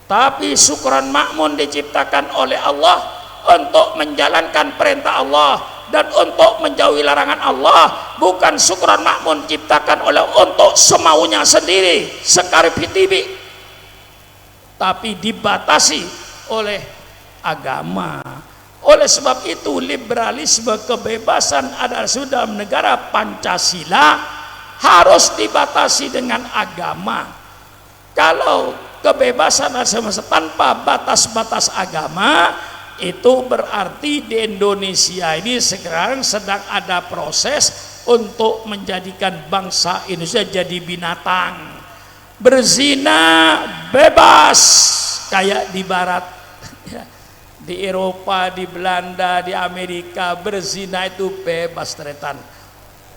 tapi Sukron Makmun diciptakan oleh Allah untuk menjalankan perintah Allah dan untuk menjauhi larangan Allah. Bukan Sukron Makmun diciptakan oleh untuk semaunya sendiri, sakarpi tibi, tapi dibatasi oleh agama. Oleh sebab itu liberalisme, kebebasan adalah sudah negara Pancasila, harus dibatasi dengan agama. Kalau kebebasan tanpa batas-batas agama, itu berarti di Indonesia ini sekarang sedang ada proses untuk menjadikan bangsa Indonesia jadi binatang. Berzina bebas kayak di barat. Di Eropa, di Belanda, di Amerika, berzina itu bebas teretan.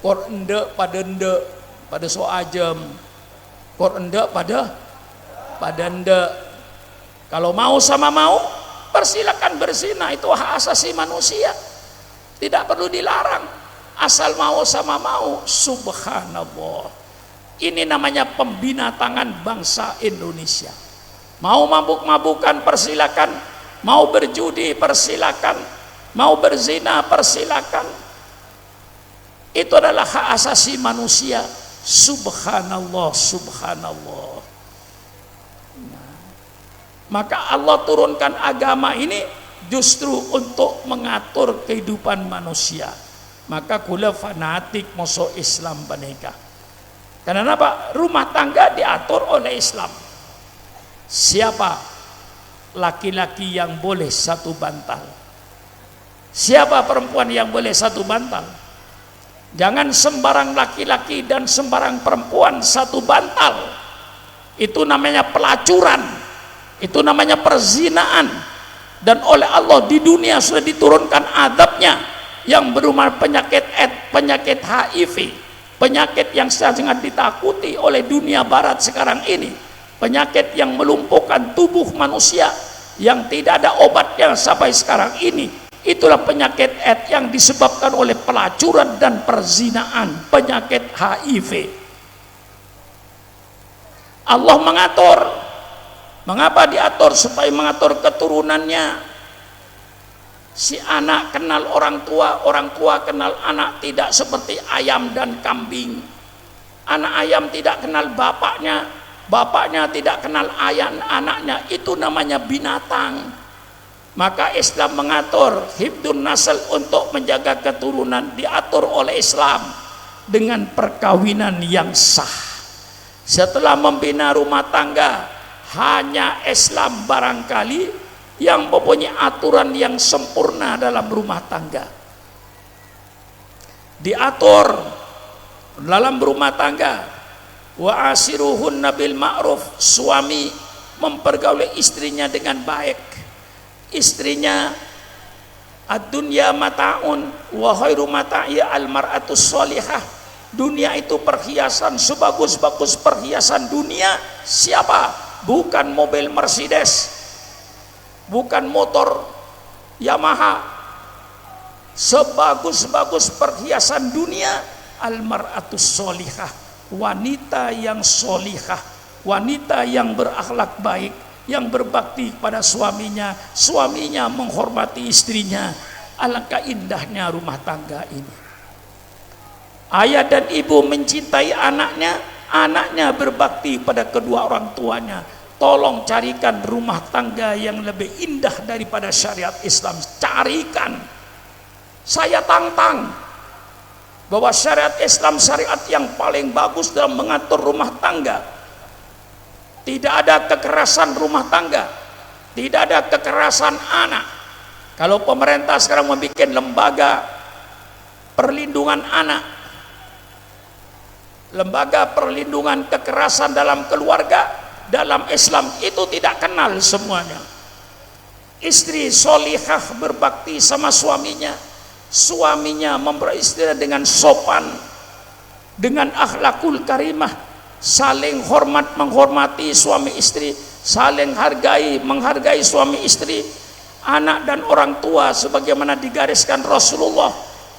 Kor endek pada so ajem, kor endek pada endek. Kalau mau sama mau, persilakan berzina, itu hak asasi manusia, tidak perlu dilarang, asal mau sama mau. Subhanallah. Ini namanya pembinatangan bangsa Indonesia. Mau mabuk-mabukan persilakan, mau berjudi persilakan, mau berzina persilakan. Itu adalah hak asasi manusia. Subhanallah, subhanallah. Maka Allah turunkan agama ini justru untuk mengatur kehidupan manusia. Maka kula fanatik masuk Islam panika. Karena apa? Rumah tangga diatur oleh Islam. Siapa laki-laki yang boleh satu bantal? Siapa perempuan yang boleh satu bantal? Jangan sembarang laki-laki dan sembarang perempuan satu bantal. Itu namanya pelacuran. Itu namanya perzinaan. Dan oleh Allah di dunia sudah diturunkan adabnya yang berupa penyakit AIDS, penyakit HIV, penyakit yang sangat ditakuti oleh dunia barat sekarang ini, penyakit yang melumpuhkan tubuh manusia yang tidak ada obatnya sampai sekarang ini. Itulah penyakit AIDS yang disebabkan oleh pelacuran dan perzinaan, penyakit HIV. Allah mengatur. Mengapa diatur? Supaya mengatur keturunannya. Si anak kenal orang tua kenal anak, tidak seperti ayam dan kambing. Anak ayam tidak kenal bapaknya, bapaknya tidak kenal anaknya. Itu namanya binatang. Maka Islam mengatur hibdun nasl, untuk menjaga keturunan diatur oleh Islam dengan perkawinan yang sah. Setelah membina rumah tangga, hanya Islam barangkali yang mempunyai aturan yang sempurna dalam rumah tangga. Diatur dalam rumah tangga, wa asiruhunna bil ma'ruf, suami mempergauli istrinya dengan baik. Istrinya ad-dunya mata'un wa khairu mata'i al-mar'atus sholihah. Dunia itu perhiasan, sebagus-bagus perhiasan dunia siapa? Bukan mobil Mercedes, bukan motor Yamaha. Sebagus-bagus perhiasan dunia al-mar'atus sholihah, wanita yang sholihah, wanita yang berakhlak baik, yang berbakti pada suaminya, suaminya menghormati istrinya. Alangkah indahnya rumah tangga ini. Ayah dan ibu mencintai anaknya, anaknya berbakti pada kedua orang tuanya. Tolong carikan rumah tangga yang lebih indah daripada syariat Islam. Carikan. Saya tantang bahwa syariat Islam syariat yang paling bagus dalam mengatur rumah tangga. Tidak ada kekerasan rumah tangga, tidak ada kekerasan anak. Kalau pemerintah sekarang membuat lembaga perlindungan anak, lembaga perlindungan kekerasan dalam keluarga, dalam Islam itu tidak kenal semuanya. Istri solihah berbakti sama suaminya, suaminya memperistirahat dengan sopan, dengan akhlakul karimah, saling hormat menghormati suami istri, saling hargai menghargai suami istri. Anak dan orang tua sebagaimana digariskan Rasulullah,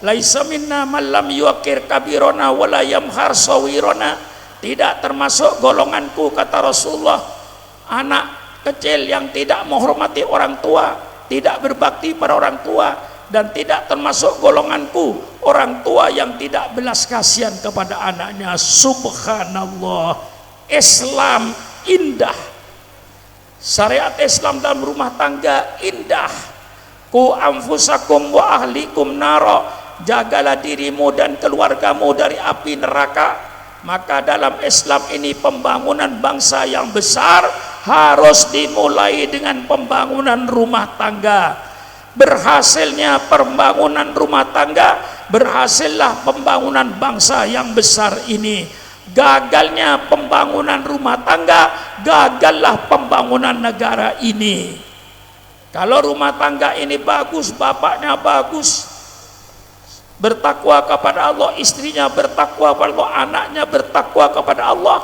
laisa minna man lam yuqir kabirona wala yamhar sawirona. Tidak termasuk golonganku, kata Rasulullah, anak kecil yang tidak menghormati orang tua, tidak berbakti pada orang tua, dan tidak termasuk golonganku orang tua yang tidak belas kasihan kepada anaknya. Subhanallah, Islam indah, syariat Islam dalam rumah tangga indah. Ku anfusakum wa ahlikum naro, jagalah dirimu dan keluargamu dari api neraka. Maka dalam Islam ini pembangunan bangsa yang besar harus dimulai dengan pembangunan rumah tangga. Berhasilnya pembangunan rumah tangga, berhasillah pembangunan bangsa yang besar ini. Gagalnya pembangunan rumah tangga, gagallah pembangunan negara ini. Kalau rumah tangga ini bagus, bapaknya bagus, bertakwa kepada Allah, istrinya bertakwa kepada Allah, anaknya bertakwa kepada Allah,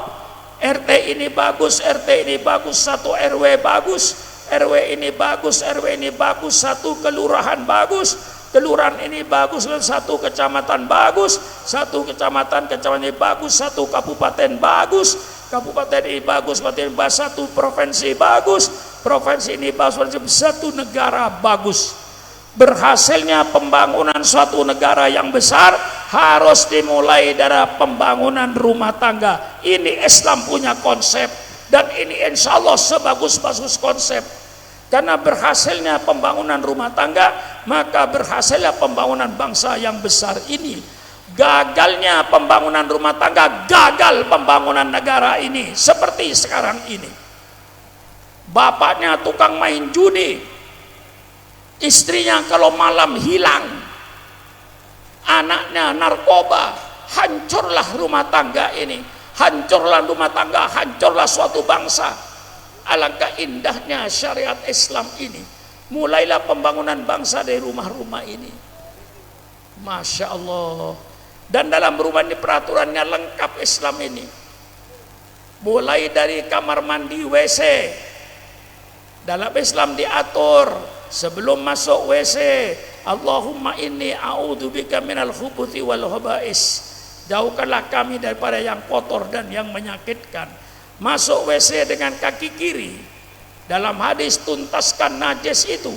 RT ini bagus, RT ini bagus, satu RW bagus, RW ini bagus, RW ini bagus, satu kelurahan bagus, kelurahan ini bagus, satu kecamatan bagus, satu kecamatan ini bagus, satu kabupaten bagus, kabupaten ini bagus, kabupaten bagus, satu provinsi bagus, provinsi ini bagus, satu negara bagus. Berhasilnya pembangunan suatu negara yang besar harus dimulai dari pembangunan rumah tangga. Ini Islam punya konsep, dan ini insya Allah sebagus-bagus konsep. Karena berhasilnya pembangunan rumah tangga, maka berhasilnya pembangunan bangsa yang besar ini. Gagalnya pembangunan rumah tangga, gagal pembangunan negara ini. Seperti sekarang ini, bapaknya tukang main judi, istrinya kalau malam hilang, anaknya narkoba, hancurlah rumah tangga ini, hancurlah rumah tangga, hancurlah suatu bangsa. Alangkah indahnya syariat Islam ini. Mulailah pembangunan bangsa dari rumah-rumah ini. Masya Allah. Dan dalam rumah ini peraturannya lengkap Islam ini. Mulai dari kamar mandi, WC. Dalam Islam diatur sebelum masuk WC, Allahumma inni a'udzubika minal khubuthi wal khaba'is. Jauhkanlah kami daripada yang kotor dan yang menyakitkan. Masuk WC dengan kaki kiri. Dalam hadis, tuntaskan najis itu.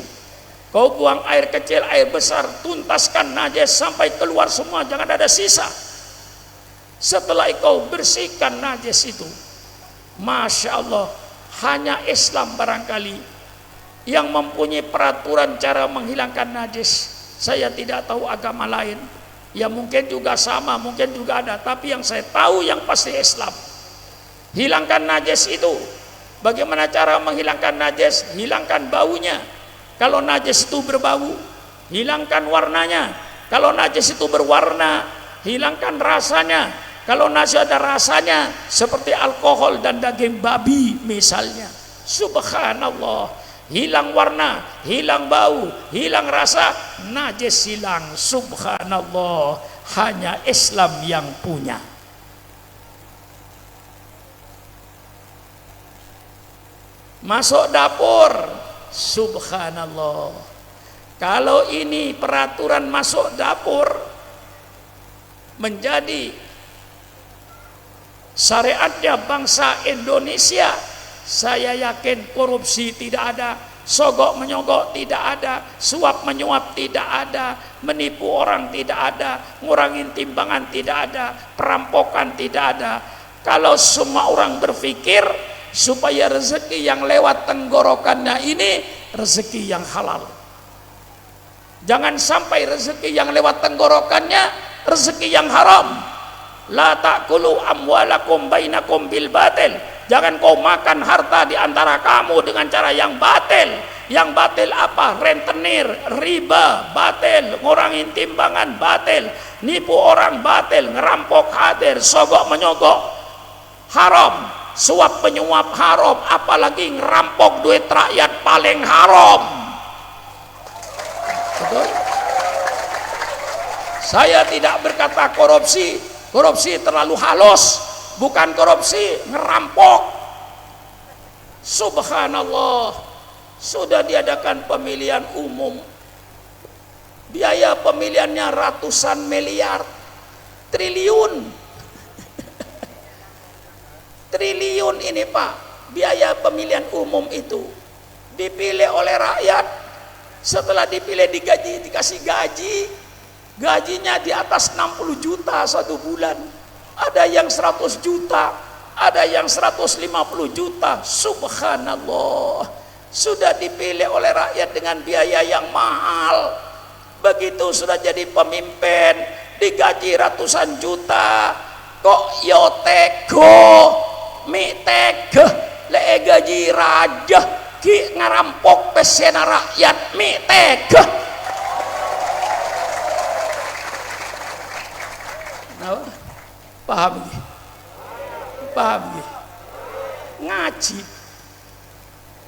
Kau buang air kecil, air besar, tuntaskan najis sampai keluar semua, jangan ada sisa. Setelah kau bersihkan najis itu, Masya Allah, hanya Islam barangkali yang mempunyai peraturan cara menghilangkan najis. Saya tidak tahu agama lain. Ya mungkin juga sama, mungkin juga ada. Tapi yang saya tahu yang pasti Islam. Hilangkan najis itu. Bagaimana cara menghilangkan najis? Hilangkan baunya. Kalau najis itu berbau, hilangkan warnanya. Kalau najis itu berwarna, hilangkan rasanya. Kalau najis ada rasanya, seperti alkohol dan daging babi misalnya. Subhanallah. Hilang warna, hilang bau, hilang rasa, najis hilang. Subhanallah. Hanya Islam yang punya. Masuk dapur, subhanallah. Kalau ini peraturan masuk dapur menjadi syariatnya bangsa Indonesia, saya yakin korupsi tidak ada, sogok menyogok tidak ada, suap menyuap tidak ada, menipu orang tidak ada, ngurangin timbangan tidak ada, perampokan tidak ada. Kalau semua orang berpikir supaya rezeki yang lewat tenggorokannya ini rezeki yang halal, jangan sampai rezeki yang lewat tenggorokannya rezeki yang haram. La ta'kulu amwalakum bainakum bil batil. Jangan kau makan harta di antara kamu dengan cara yang batil. Yang batil apa? Rentenir, riba, batil, ngurangin timbangan, batil, nipu orang, batil, ngerampok, hadir, sogok menyogok, haram, suap penyuap haram, apalagi ngerampok duit rakyat paling haram. Betul? Saya tidak berkata korupsi, korupsi terlalu halus, bukan korupsi, ngerampok. Subhanallah, sudah diadakan pemilihan umum, biaya pemilihannya ratusan miliar, triliun. Triliun ini Pak, biaya pemilihan umum itu. Dipilih oleh rakyat, setelah dipilih digaji, dikasih gaji, gajinya di atas 60 juta satu bulan. Ada yang 100 juta, ada yang 150 juta. Subhanallah, sudah dipilih oleh rakyat dengan biaya yang mahal. Begitu sudah jadi pemimpin, digaji ratusan juta, kok yotego mi tege le gaji raja ki ngarampok pesena rakyat mi tege. Nah, paham gak? Paham gak? Ngaji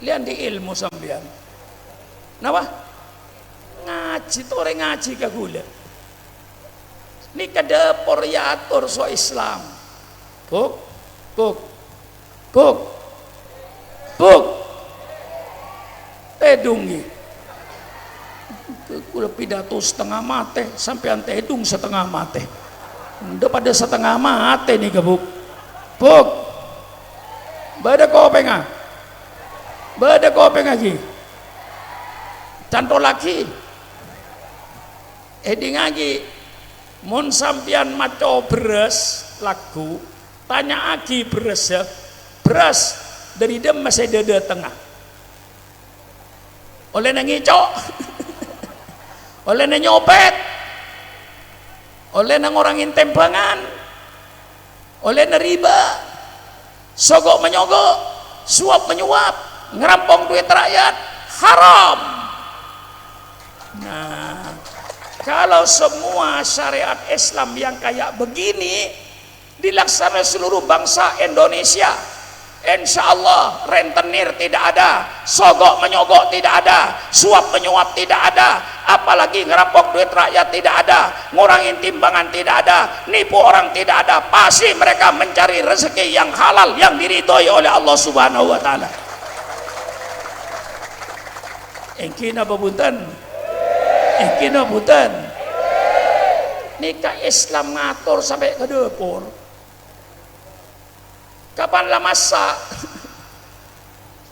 lian di ilmu sampean. Napa? Ngaji tuh orang ngaji kagula. Ini kedepor ya atur so Islam. Buk, buk. Buk, buk, tedungi. Kula pidato setengah mate sampai tedung setengah mate. Udah pada setengah mate nih gebuk. Buk. Bada kopeng ah. Bada kopeng lagi. Canto lagi. Eding lagi. Mun sampian maco beres lagu, tanya lagi beres ya. Beres dari dem masih dada tengah. Oleh nangicok. Oleh nyopet, oleh ngorangin tembangan, oleh neriba, sogok menyogok, suap menyuap, ngerampong duit rakyat, haram. Nah, kalau semua syariat Islam yang kayak begini dilaksanakan seluruh bangsa Indonesia, insya Allah rentenir tidak ada, sogok menyogok tidak ada, suap menyuap tidak ada, apalagi ngerampok duit rakyat tidak ada, ngurangin timbangan tidak ada, nipu orang tidak ada. Pasti mereka mencari rezeki yang halal yang diridhoi oleh Allah Subhanahu wa taala. Engkina babunten. Engkina bunten. Nikah Islam ngatur sampai ke dapur. Kapan lah masa?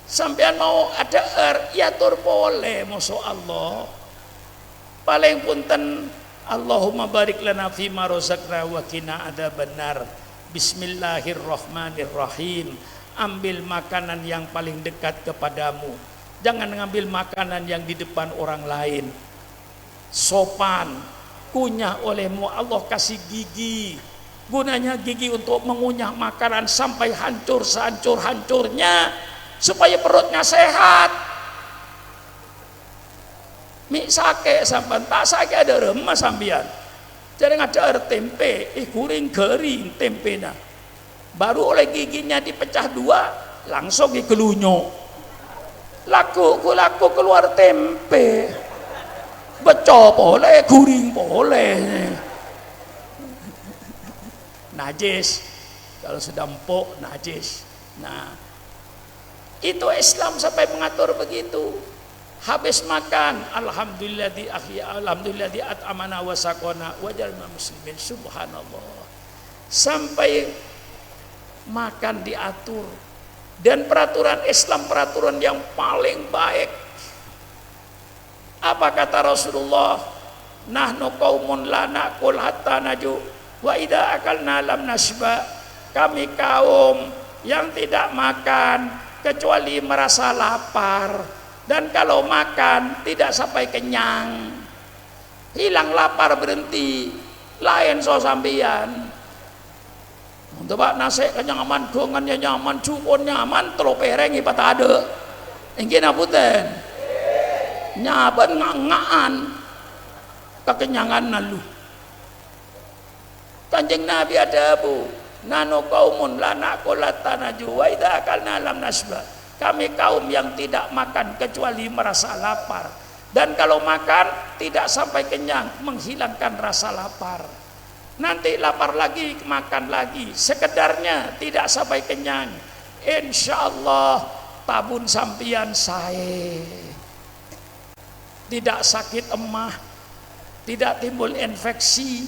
Sampean mau ada ya tur boleh, masya Allah. Paling punten Allahumma barik lana fima razaqna wa qina adzabannar. Bismillahirrahmanirrahim. Ambil makanan yang paling dekat kepadamu. Jangan ngambil makanan yang di depan orang lain. Sopan, kunyah olehmu, Allah kasih gigi. Gunanya gigi untuk mengunyah makanan sampai hancur sehancur-hancurnya supaya perutnya sehat. Mie sake sampan tak sake ada remah sambian. Jadi ada air tempe, guring garing tempena. Baru oleh giginya dipecah dua, langsung dikelunyo. Laku keluar tempe. Beco boleh, guring boleh. Najis. Kalau sudah empuk najis. Nah, itu Islam sampai mengatur begitu. Habis makan, alhamdulillah di at'amana wa saqona wa jalna muslimin, subhanallah. Sampai makan diatur. Dan peraturan Islam peraturan yang paling baik. Apa kata Rasulullah? Nahnu qaumun la naqul hatta naju wa idza akalna lam nasba. Kami kaum yang tidak makan kecuali merasa lapar. Dan kalau makan tidak sampai kenyang, hilang lapar berhenti, lain so sambian. Untuk pak nasi kenyaman, gongannya nyaman, cukon nyaman, telopereng ipat ada. Ingin aputen, nyaban ngaan, kekenyangan nalu. Kanjeng Nabi ada bu, nano kaumun lana kolata najwa ida akalna lam nasba. Kami kaum yang tidak makan kecuali merasa lapar. Dan kalau makan tidak sampai kenyang, menghilangkan rasa lapar. Nanti lapar lagi, makan lagi. Sekedarnya tidak sampai kenyang. Insya Allah tabun sampian saya. Tidak sakit emah, tidak timbul infeksi.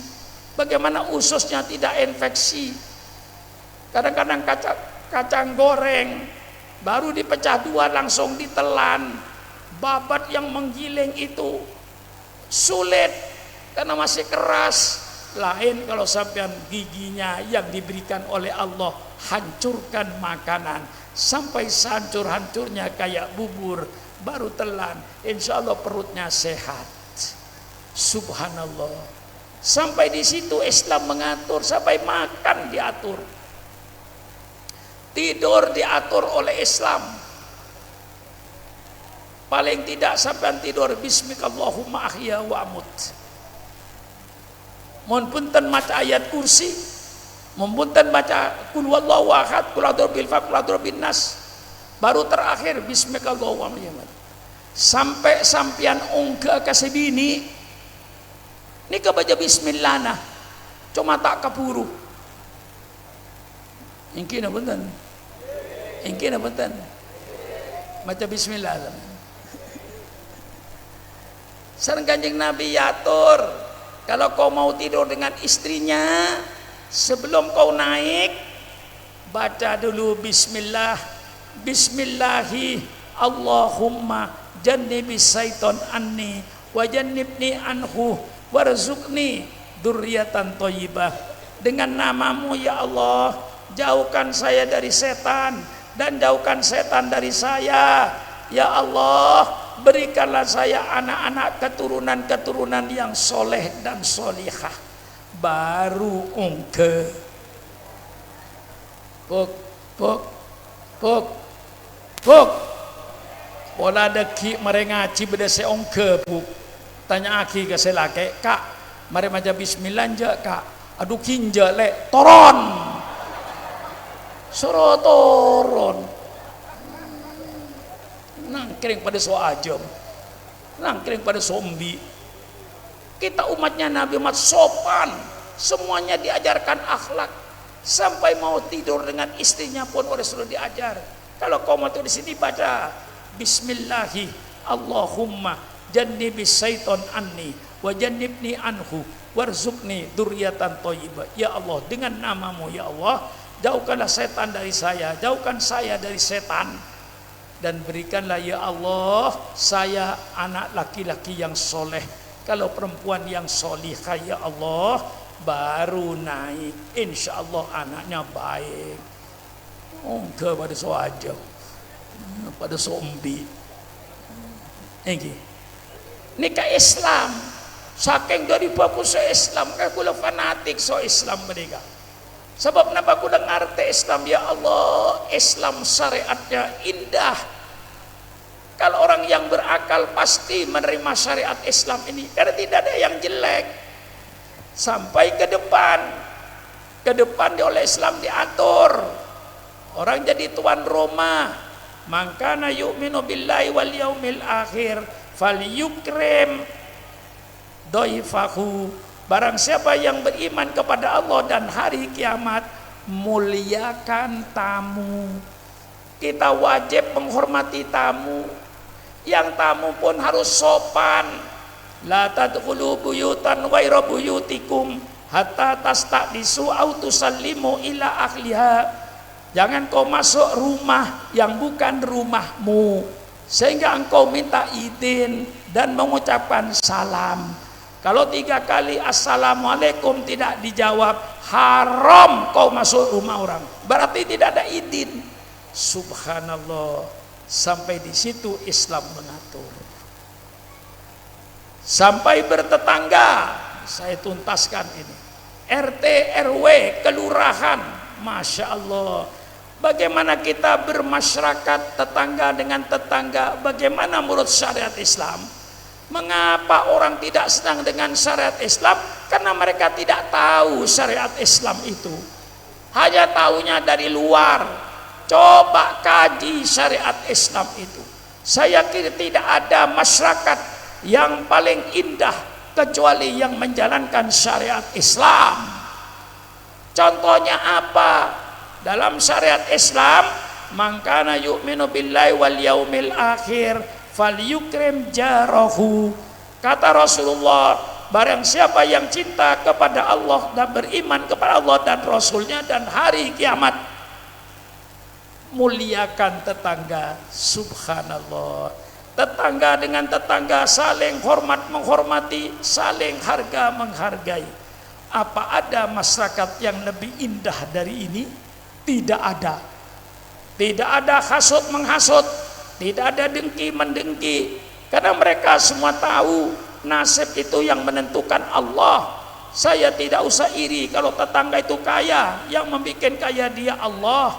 Bagaimana ususnya tidak infeksi? Kadang-kadang kacang goreng baru dipecah dua langsung ditelan, babat yang menggiling itu sulit karena masih keras. Lain kalau sampean giginya yang diberikan oleh Allah, hancurkan makanan sampai sehancur-hancurnya kayak bubur, baru telan, insya Allah perutnya sehat. Subhanallah. Sampai di situ Islam mengatur, sampai makan diatur. Tidur diatur oleh Islam. Paling tidak sampai tidur bismikallahumma ahya wa amut. Mohon punten maca ayat kursi, mohon punten baca kul wallahu ahad, kul a'udzu birabbil falaq, kul a'udzu birabbin nas. Baru terakhir bismikallahumma ahya wa amut. Sampai sampian ungga kasih bini. Ini kebaca bismillah nah. Cuma tak keburu. Ingki na punten. Ingki na punten. Baca bismillah. Sareng Kanjeng Nabi yatur, kalau kau mau tidur dengan istrinya, sebelum kau naik, baca dulu bismillah. Bismillahi Allahumma jannibis syaiton anni wa jannibni anhu warzuqni dzurriatan thayyibah. Dengan namamu ya Allah, jauhkan saya dari setan dan jauhkan setan dari saya. Ya Allah, berikanlah saya anak-anak keturunan-keturunan yang soleh dan solihah. Baru ungke puk puk puk puk pola deki mare ngaji beda se ongke puk. Tanya aki ke selake, kak mare maca bismillah je kak, aduh kinja lek toron suruh toron nangkring pada so ajam, nangkring pada sombi. Kita umatnya Nabi Muhammad sopan, semuanya diajarkan akhlak. Sampai mau tidur dengan istrinya pun Rasulullah diajar. Kalau kau mau tidur di sini baca Bismillahi Allahumma jannibis syaiton anni wa jannibni anhu warzuqni dzurriatan thayyibah. Ya Allah, dengan namamu ya Allah, jauhkanlah setan dari saya, jauhkan saya dari setan. Dan berikanlah ya Allah saya anak laki-laki yang soleh. Kalau perempuan yang solihah ya Allah, baru naik insya Allah anaknya baik. Ongke pada so aja, pada sombi. Nikah Islam, saking dari bagus so Islam, kayak kula fanatik so Islam mereka. Sebab kenapa aku ngerti Islam ya Allah, Islam syariatnya indah. Kalau orang yang berakal pasti menerima syariat Islam ini, karena tidak ada yang jelek. Sampai ke depan oleh Islam diatur. Orang jadi tuan rumah, mangkana yu'minu billahi wal yaumil akhir falyukrim dhaifahu. Barang siapa yang beriman kepada Allah dan hari kiamat, muliakan tamu. Kita wajib menghormati tamu. Yang tamu pun harus sopan. La tadkhulu buyutan ghayra buyutikum hatta tasta'nisu aw tusallimu ila ahliha. Jangan kau masuk rumah yang bukan rumahmu sehingga engkau minta izin dan mengucapkan salam. Kalau 3 kali assalamualaikum tidak dijawab, haram kau masuk rumah orang. Berarti tidak ada izin. Subhanallah. Sampai di situ Islam mengatur. Sampai bertetangga, saya tuntaskan ini. RT, RW, kelurahan, masya Allah. Bagaimana kita bermasyarakat tetangga dengan tetangga? Bagaimana menurut syariat Islam? Mengapa orang tidak senang dengan syariat Islam? Karena mereka tidak tahu syariat Islam itu. Hanya tahunya dari luar. Coba kaji syariat Islam itu. Saya kira tidak ada masyarakat yang paling indah kecuali yang menjalankan syariat Islam. Contohnya apa? Dalam syariat Islam, man kana yu'minu billahi wal yaumil akhir falyukrim jarahu. Kata Rasulullah, barang siapa yang cinta kepada Allah dan beriman kepada Allah dan Rasulnya dan hari kiamat, muliakan tetangga. Subhanallah. Tetangga dengan tetangga saling hormat menghormati, saling harga menghargai. Apa ada masyarakat yang lebih indah dari ini? Tidak ada. Tidak ada hasut menghasut, tidak ada dengki mendengki, karena mereka semua tahu nasib itu yang menentukan Allah. Saya tidak usah iri kalau tetangga itu kaya, yang membuat kaya dia Allah.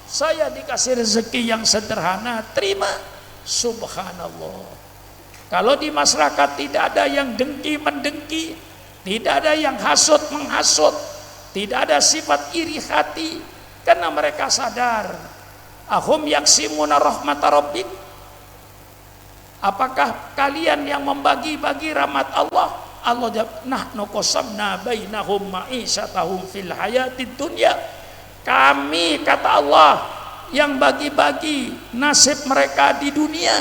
Saya dikasih rezeki yang sederhana, terima. Subhanallah. Kalau di masyarakat tidak ada yang dengki mendengki, tidak ada yang hasut menghasut, tidak ada sifat iri hati, karena mereka sadar, ahum yaksimuna rahmat rabbik. Apakah kalian yang membagi-bagi rahmat Allah? Allah jawab, nahnu qasamna bainahum ma'isyatahum fil hayatid dunya. Kami, kata Allah, yang bagi-bagi nasib mereka di dunia.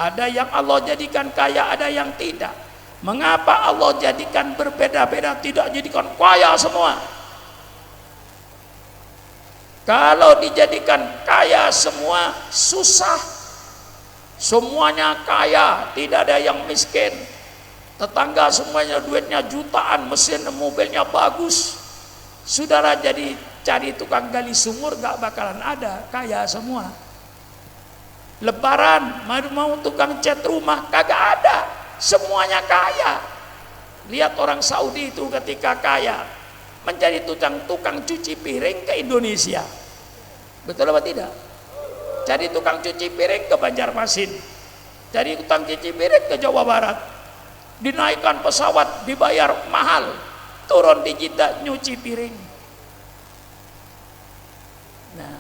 Ada yang Allah jadikan kaya, ada yang tidak. Mengapa Allah jadikan berbeda-beda, tidak jadikan kaya semua? Kalau dijadikan kaya semua susah. Semuanya kaya, tidak ada yang miskin. Tetangga semuanya duitnya jutaan, mesin mobilnya bagus. Saudara jadi cari tukang gali sumur gak bakalan ada, kaya semua. Lebaran mau tukang cat rumah kagak ada, semuanya kaya. Lihat orang Saudi itu ketika kaya menjadi tukang cuci piring ke Indonesia, betul apa tidak? Jadi tukang cuci piring ke Banjarmasin, jadi tukang cuci piring ke Jawa Barat, dinaikkan pesawat dibayar mahal, turun di Jeddah nyuci piring. Nah,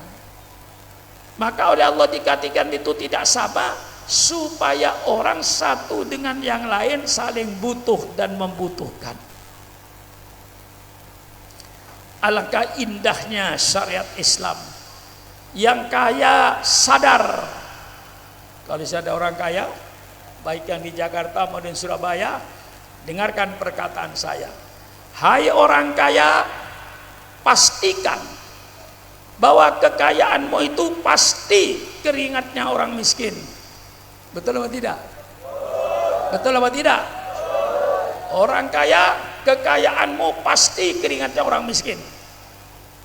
maka oleh Allah dikatakan itu tidak sama, supaya orang satu dengan yang lain saling butuh dan membutuhkan. Alangkah indahnya syariat Islam. Yang kaya sadar. Kalau ada orang kaya, baik yang di Jakarta maupun Surabaya, dengarkan perkataan saya. Hai orang kaya, pastikan bahwa kekayaanmu itu pasti keringatnya orang miskin. Betul apa tidak? Betul apa tidak? Orang kaya, kekayaanmu pasti keringatnya orang miskin.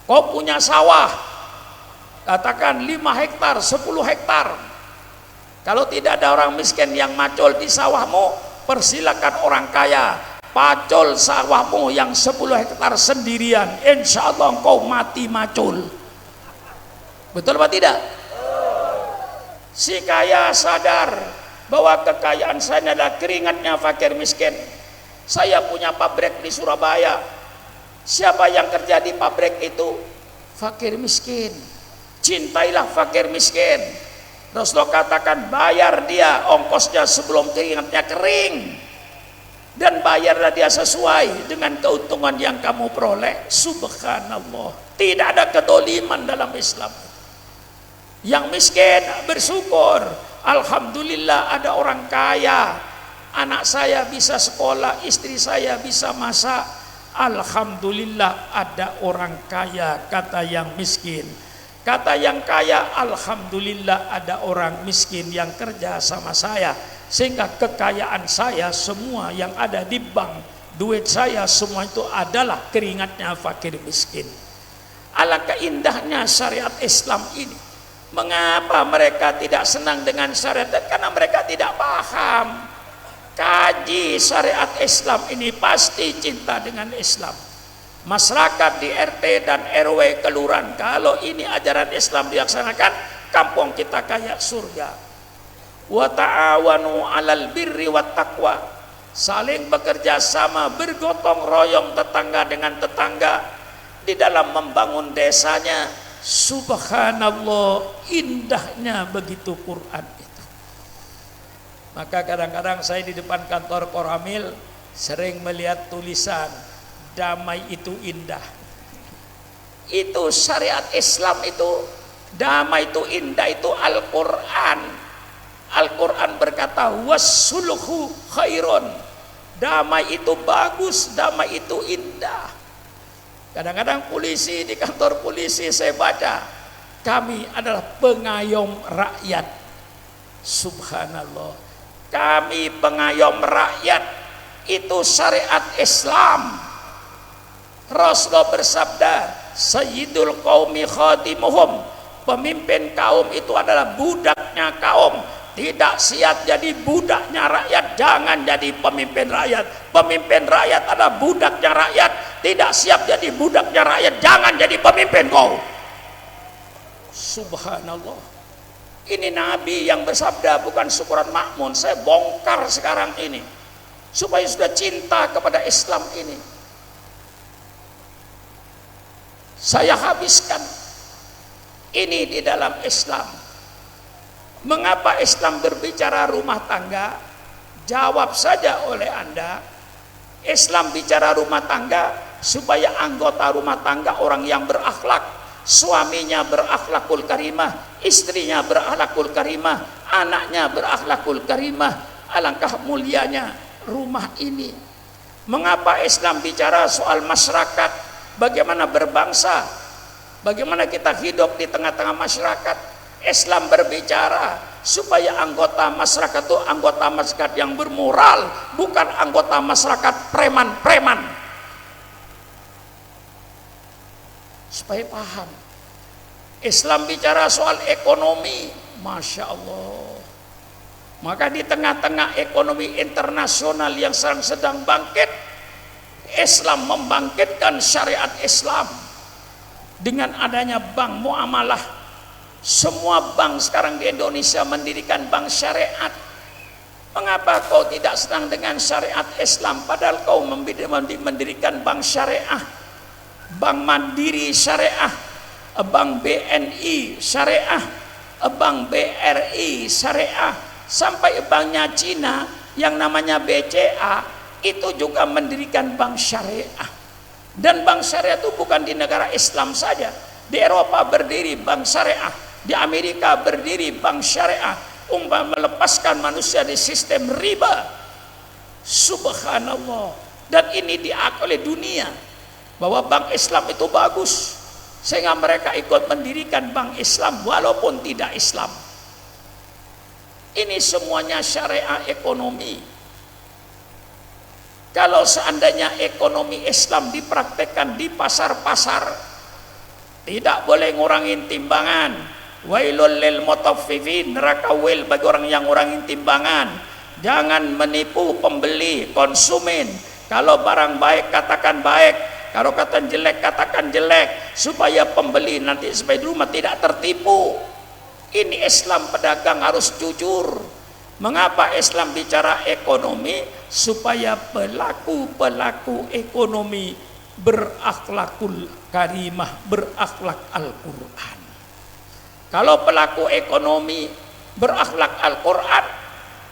Kau punya sawah, katakan 5 hektar, 10 hektar. Kalau tidak ada orang miskin yang macul di sawahmu, persilakan orang kaya pacul sawahmu yang 10 hektar sendirian. Insya Allah engkau mati macul. Betul apa tidak? Si kaya sadar bahwa kekayaan saya adalah keringatnya fakir miskin. Saya punya pabrik di Surabaya. Siapa yang kerja di pabrik itu? Fakir miskin. Cintailah fakir miskin. Rasulullah katakan bayar dia ongkosnya sebelum keringatnya kering, dan bayarlah dia sesuai dengan keuntungan yang kamu peroleh. Subhanallah, tidak ada kedoliman dalam Islam. Yang miskin bersyukur, alhamdulillah ada orang kaya, anak saya bisa sekolah, istri saya bisa masak, alhamdulillah ada orang kaya. Kata yang miskin, kata yang kaya, alhamdulillah ada orang miskin yang kerja sama saya, sehingga kekayaan saya semua yang ada di bank, duit saya semua itu adalah keringatnya fakir miskin. Alangkah indahnya syariat Islam ini. Mengapa mereka tidak senang dengan syariat? Karena mereka tidak paham. Kaji syariat Islam ini pasti cinta dengan Islam. Masyarakat di RT dan RW kelurahan, kalau ini ajaran Islam dilaksanakan, kampung kita kayak surga. Wa ta'awanu 'alal birri wat taqwa. Saling bekerja sama, bergotong royong tetangga dengan tetangga di dalam membangun desanya. Subhanallah, indahnya begitu Quran itu. Maka kadang-kadang saya di depan kantor Koramil sering melihat tulisan damai itu indah. Itu syariat Islam itu, damai itu indah, itu Al-Quran. Al-Quran berkata wassulhu khairun, damai itu bagus, damai itu indah. Kadang-kadang polisi, di kantor polisi saya baca, kami adalah pengayom rakyat. Subhanallah, kami pengayom rakyat, itu syariat Islam. Rasulullah bersabda, Sayyidul qaumi khadimuhum, pemimpin kaum itu adalah budaknya kaum. Tidak siap jadi budaknya rakyat, jangan jadi pemimpin rakyat. Pemimpin rakyat adalah budaknya rakyat. Tidak siap jadi budaknya rakyat, jangan jadi pemimpin kau. Subhanallah, ini Nabi yang bersabda, bukan syukuran makmun. Saya bongkar sekarang ini supaya sudah cinta kepada Islam ini. Saya habiskan ini di dalam Islam. Mengapa Islam berbicara rumah tangga? Jawab saja oleh Anda. Islam bicara rumah tangga supaya anggota rumah tangga orang yang berakhlak, suaminya berakhlakul karimah, istrinya berakhlakul karimah, anaknya berakhlakul karimah. Alangkah mulianya rumah ini. Mengapa Islam bicara soal masyarakat, bagaimana berbangsa, bagaimana kita hidup di tengah-tengah masyarakat. Islam berbicara supaya anggota masyarakat itu anggota masyarakat yang bermoral, bukan anggota masyarakat preman-preman. Supaya paham. Islam bicara soal ekonomi, Masya Allah. Maka di tengah-tengah ekonomi internasional yang sedang bangkit, Islam membangkitkan syariat Islam dengan adanya bank muamalah. Semua bank sekarang di Indonesia mendirikan bank syariat. Mengapa kau tidak senang dengan syariat Islam padahal kau mendirikan bank syariah, bank mandiri syariah, bank BNI syariah, bank BRI syariah, sampai banknya Cina yang namanya BCA itu juga mendirikan bank syariah. Dan bank syariah itu bukan di negara Islam saja. Di Eropa berdiri bank syariah, di Amerika berdiri bank syariah, melepaskan manusia di sistem riba. Subhanallah. Dan ini diakui oleh dunia bahwa bank Islam itu bagus, sehingga mereka ikut mendirikan bank Islam walaupun tidak Islam. Ini semuanya syariah ekonomi. Kalau seandainya ekonomi Islam dipraktekkan di pasar-pasar, tidak boleh ngurangin timbangan. Wailul lil mutaffifin, neraka wail bagi orang yang ngurangin timbangan. Jangan menipu pembeli, konsumen. Kalau barang baik katakan baik, kalau kata jelek katakan jelek, supaya pembeli nanti sampai di rumah tidak tertipu. Ini Islam pedagang harus jujur. Mengapa Islam bicara ekonomi? Supaya pelaku-pelaku ekonomi berakhlakul karimah, berakhlak Al-Quran. Kalau pelaku ekonomi berakhlak Al-Quran,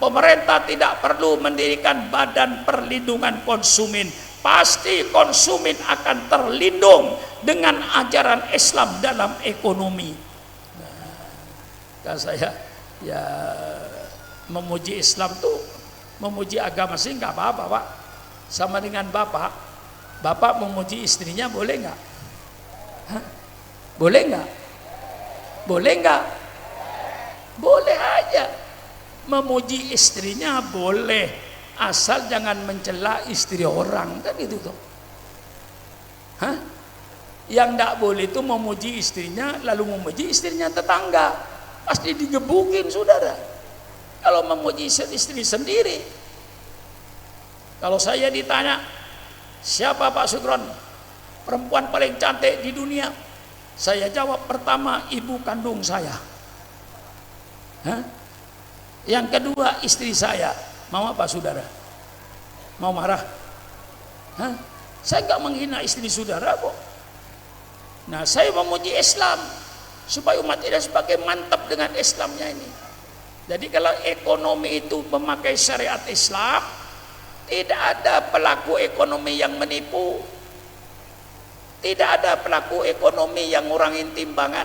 pemerintah tidak perlu mendirikan badan perlindungan konsumen. Pasti konsumen akan terlindung dengan ajaran Islam dalam ekonomi. Nah, saya ya memuji Islam tuh, memuji agama sih nggak apa-apa, Pak. Sama dengan bapak memuji istrinya boleh nggak? Boleh nggak? Boleh nggak? Boleh aja. Memuji istrinya boleh, asal jangan mencela istri orang, kan itu tuh. Yang nggak boleh itu memuji istrinya lalu memuji istrinya tetangga, pasti digebukin saudara. Kalau memuji istri sendiri. Kalau saya ditanya, siapa Pak Sugron perempuan paling cantik di dunia? Saya jawab, pertama ibu kandung saya. Yang kedua istri saya. Mau apa saudara? Mau marah? Saya nggak menghina istri saudara kok. Nah, saya memuji Islam supaya umat ini sebagai mantap dengan Islamnya ini. Jadi kalau ekonomi itu memakai syariat Islam, tidak ada pelaku ekonomi yang menipu, tidak ada pelaku ekonomi yang ngurangin timbangan.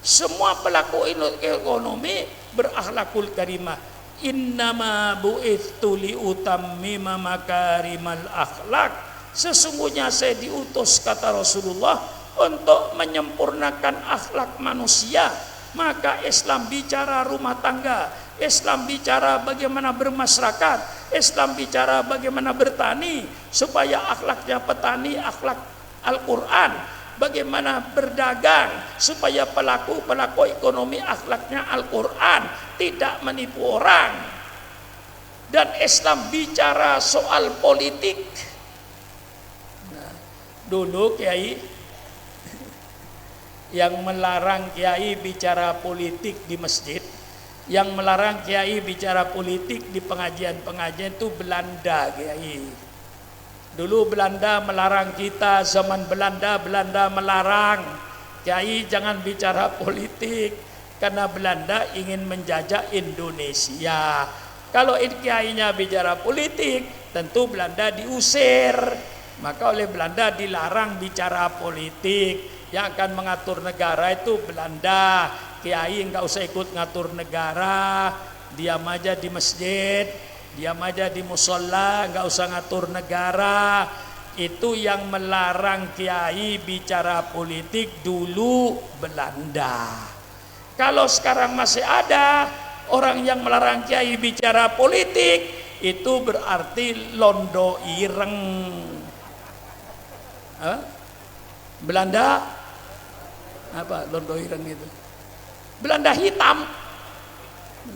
Semua pelaku ekonomi berakhlakul karimah. Innama bu'ithtu liutammima makarimal akhlak. Sesungguhnya saya diutus, kata Rasulullah, untuk menyempurnakan akhlak manusia. Maka Islam bicara rumah tangga, Islam bicara bagaimana bermasyarakat, Islam bicara bagaimana bertani supaya akhlaknya petani, akhlak Al-Quran. Bagaimana berdagang supaya pelaku ekonomi akhlaknya Al-Quran, tidak menipu orang. Dan Islam bicara soal politik. Nah, dulu Kiai yang melarang kiai bicara politik di masjid, yang melarang kiai bicara politik di pengajian-pengajian itu Belanda, Kiai. Dulu Belanda melarang kita, zaman Belanda melarang kiai jangan bicara politik karena Belanda ingin menjajah Indonesia. Kalau kiainya bicara politik, tentu Belanda diusir. Maka oleh Belanda dilarang bicara politik. Yang akan mengatur negara itu Belanda. kiai nggak usah ikut ngatur negara, diam aja di masjid, diam aja di musola, nggak usah ngatur negara. Itu yang melarang kiai bicara politik dulu Belanda. Kalau sekarang masih ada orang yang melarang kiai bicara politik, itu berarti londo ireng. Belanda apa londo ireng itu? Belanda hitam.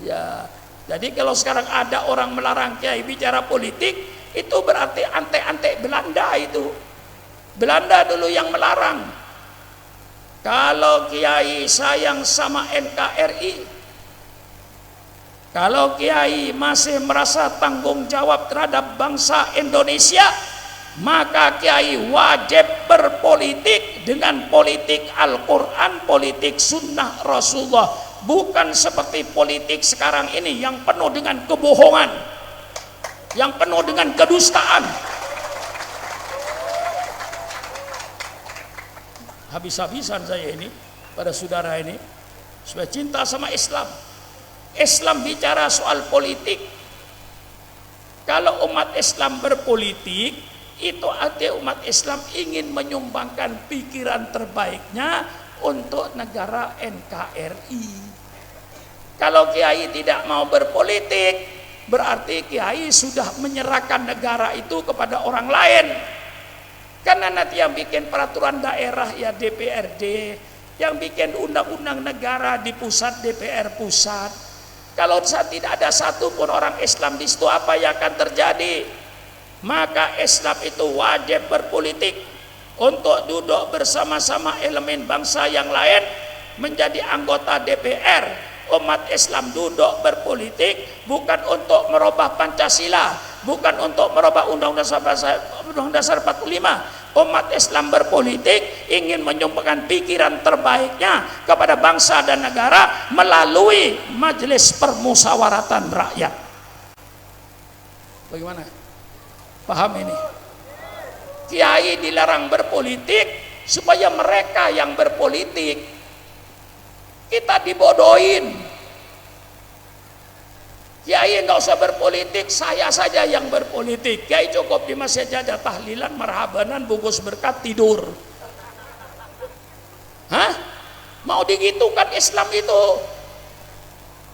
Ya, jadi kalau sekarang ada orang melarang kiai bicara politik, itu berarti ante-ante Belanda itu. Belanda dulu yang melarang. Kalau kiai sayang sama NKRI, kalau kiai masih merasa tanggung jawab terhadap bangsa Indonesia, maka kiai wajib berpolitik dengan politik Al-Quran, politik sunnah Rasulullah, bukan seperti politik sekarang ini yang penuh dengan kebohongan, yang penuh dengan kedustaan. Habis-habisan saya ini pada saudara ini supaya cinta sama Islam. Islam bicara soal politik. Kalau umat Islam berpolitik, itu artinya umat Islam ingin menyumbangkan pikiran terbaiknya untuk negara NKRI. Kalau kiai tidak mau berpolitik, berarti kiai sudah menyerahkan negara itu kepada orang lain. Karena nanti yang bikin peraturan daerah ya DPRD, yang bikin undang-undang negara di pusat DPR pusat. Kalau tidak ada satupun orang Islam di situ, apa yang akan terjadi? Maka Islam itu wajib berpolitik untuk duduk bersama-sama elemen bangsa yang lain menjadi anggota DPR. Umat Islam duduk berpolitik bukan untuk merubah Pancasila, bukan untuk merubah Undang-Undang Dasar 45. Umat Islam berpolitik ingin menyumbangkan pikiran terbaiknya kepada bangsa dan negara melalui Majelis Permusyawaratan Rakyat. Bagaimana? Paham ini? Kiai dilarang berpolitik supaya mereka yang berpolitik, kita dibodohin. Kiai nggak usah berpolitik, saya saja yang berpolitik. Kiai cukup di masjid aja tahlilan, marhabanan, bungkus berkat, tidur. Hah? Mau digitukan Islam itu?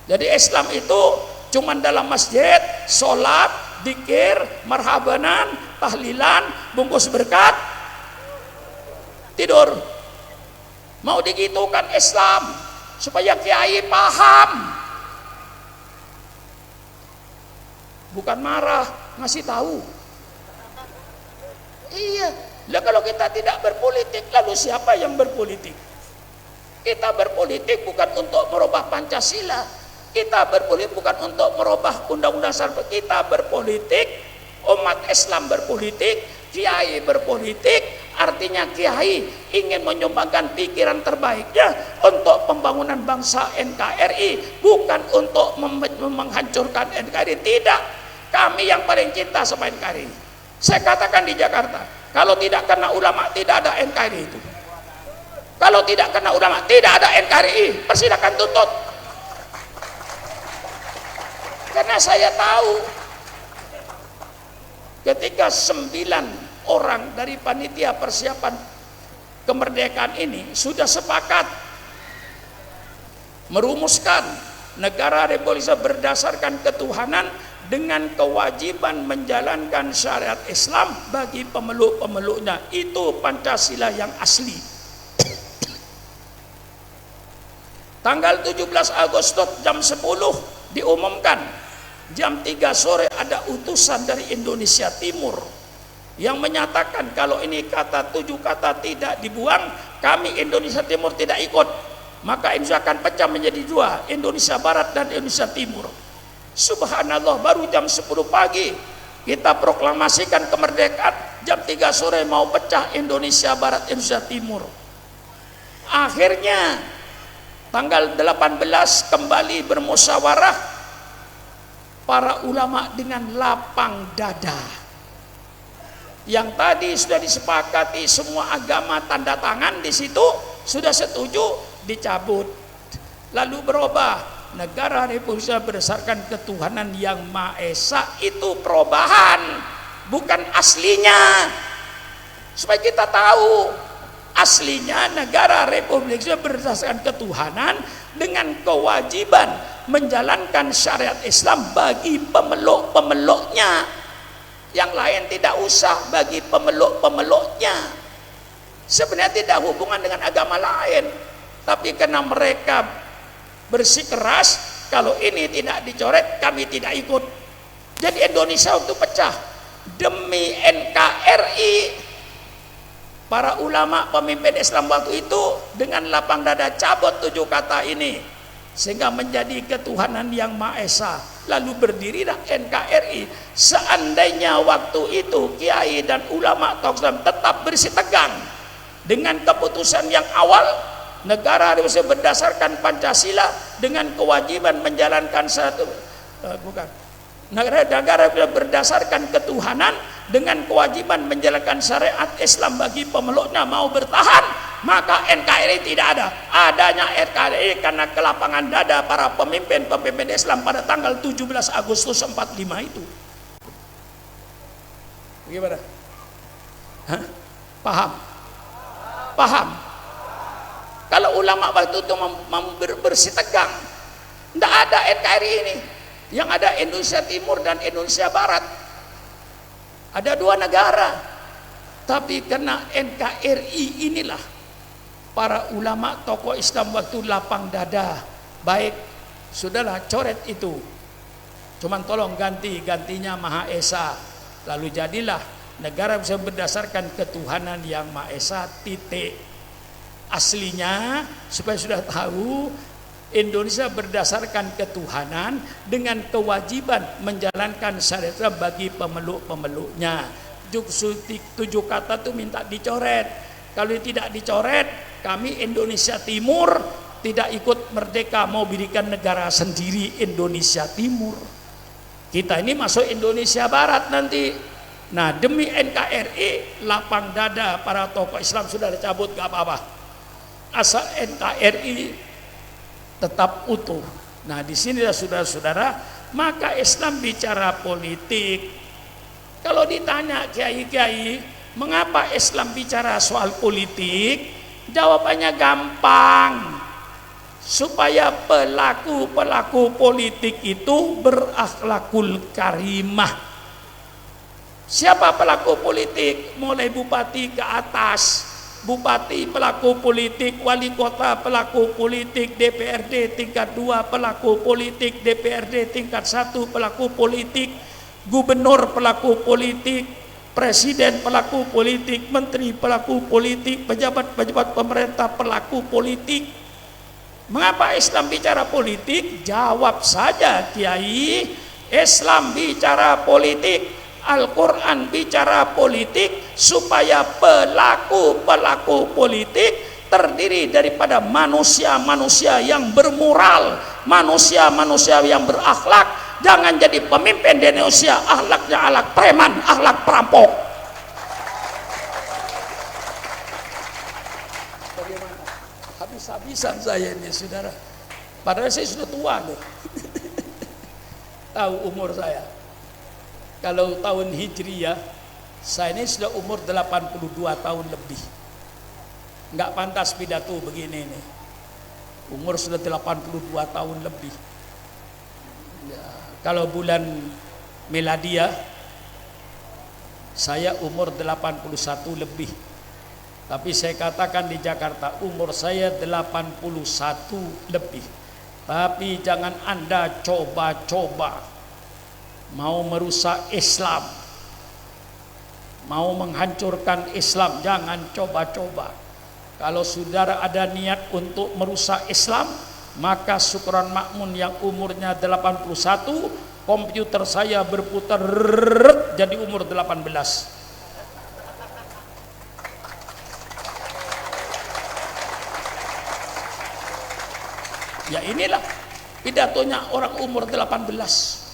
Jadi Islam itu cuman dalam masjid, sholat, dikir, marhabanan, tahlilan, bungkus berkat, tidur. Mau digitukan Islam supaya kiai paham, bukan marah, ngasih tahu. Iya, lah kalau kita tidak berpolitik, lalu siapa yang berpolitik? Kita berpolitik bukan untuk merubah Pancasila, kita berpolitik bukan untuk merubah Undang-Undang Dasar. Kita berpolitik, umat Islam berpolitik, kiai berpolitik. Artinya kiai ingin menyumbangkan pikiran terbaiknya untuk pembangunan bangsa NKRI, bukan untuk menghancurkan NKRI. Tidak, kami yang paling cinta sama NKRI. Saya katakan di Jakarta, kalau tidak kena ulama tidak ada NKRI itu. Kalau tidak kena ulama tidak ada NKRI. Persilakan tuntut. Karena saya tahu ketika 9 orang dari panitia persiapan kemerdekaan ini sudah sepakat merumuskan negara Republik Indonesia berdasarkan ketuhanan dengan kewajiban menjalankan syariat Islam bagi pemeluk-pemeluknya. Itu Pancasila yang asli. Tanggal 17 Agustus jam 10 diumumkan, jam 3 sore ada utusan dari Indonesia Timur yang menyatakan kalau ini 7 kata tidak dibuang, kami Indonesia Timur tidak ikut. Maka Indonesia akan pecah menjadi 2, Indonesia Barat dan Indonesia Timur. Subhanallah, baru jam 10 pagi kita proklamasikan kemerdekaan, jam 3 sore mau pecah Indonesia Barat, Indonesia Timur. Akhirnya tanggal 18 kembali bermusyawarah para ulama dengan lapang dada. Yang tadi sudah disepakati semua agama tanda tangan di situ, sudah setuju, dicabut. lalu berubah. Negara Republik Indonesia berdasarkan ketuhanan yang Maha Esa itu perubahan, bukan aslinya. Supaya kita tahu, aslinya negara Republik Indonesia berdasarkan ketuhanan dengan kewajiban menjalankan syariat Islam bagi pemeluk-pemeluknya. Yang lain tidak usah bagi pemeluk-pemeluknya. Sebenarnya tidak hubungan dengan agama lain, tapi karena mereka bersikeras kalau ini tidak dicoret kami tidak ikut. Jadi Indonesia itu pecah demi NKRI. Para ulama pemimpin Islam waktu itu dengan lapang dada cabut 7 kata ini sehingga menjadi ketuhanan yang Maha Esa. Lalu berdirilah NKRI. Seandainya waktu itu kiai dan ulama Islam tetap bersitegang dengan keputusan yang awal, negara harus berdasarkan Pancasila dengan kewajiban menjalankan negara berdasarkan ketuhanan dengan kewajiban menjalankan syariat Islam bagi pemeluknya mau bertahan, maka NKRI tidak ada. Adanya NKRI karena kelapangan dada para pemimpin Islam pada tanggal 17 Agustus 45 itu. Bagaimana? Hah? Paham? Kalau ulama waktu itu bersitegang, tidak ada NKRI ini. Yang ada Indonesia Timur dan Indonesia Barat. Ada 2 negara. Tapi karena NKRI inilah para ulama tokoh Islam waktu lapang dada. Baik, sudahlah coret itu. Cuman tolong gantinya Maha Esa. Lalu jadilah negara bisa berdasarkan ketuhanan yang Maha Esa, titik. Aslinya supaya sudah tahu Indonesia berdasarkan ketuhanan dengan kewajiban menjalankan syariat bagi pemeluk-pemeluknya. 7 kata itu minta dicoret. Kalau tidak dicoret, kami Indonesia Timur tidak ikut merdeka, mau berikan negara sendiri Indonesia Timur. Kita ini masuk Indonesia Barat nanti. Nah, demi NKRI lapang dada para tokoh Islam sudah dicabut, gak apa-apa. Asal NKRI tetap utuh. Nah, di sinilah saudara-saudara, maka Islam bicara politik. Kalau ditanya kiai-kiai, mengapa Islam bicara soal politik? Jawabannya gampang. Supaya pelaku-pelaku politik itu berakhlakul karimah. Siapa pelaku politik? Mulai bupati ke atas. Bupati pelaku politik, wali kota pelaku politik, DPRD tingkat 2 pelaku politik, DPRD tingkat 1 pelaku politik, gubernur pelaku politik, presiden pelaku politik, menteri pelaku politik, pejabat-pejabat pemerintah pelaku politik. Mengapa Islam bicara politik? Jawab saja kiai, Islam bicara politik, Al-Quran bicara politik, supaya pelaku-pelaku politik terdiri daripada manusia-manusia yang bermoral, manusia-manusia yang berakhlak. Jangan jadi pemimpin di Indonesia akhlaknya akhlak preman, akhlak perampok. Bagaimana? Habis-habisan saya ini saudara. Padahal saya sudah tua loh. Tahu umur saya. Kalau tahun Hijriyah, saya ini sudah umur 82 tahun lebih. Enggak pantas pidato begini nih. Umur sudah 82 tahun lebih. Ya, kalau bulan Miladiah, saya umur 81 lebih. Tapi saya katakan di Jakarta, umur saya 81 lebih. Tapi jangan Anda coba-coba mau merusak Islam, mau menghancurkan Islam, jangan coba-coba. Kalau saudara ada niat untuk merusak Islam, maka Syukron Makmun yang umurnya 81, komputer saya berputar jadi umur 18. Ya inilah pidatonya orang umur 18.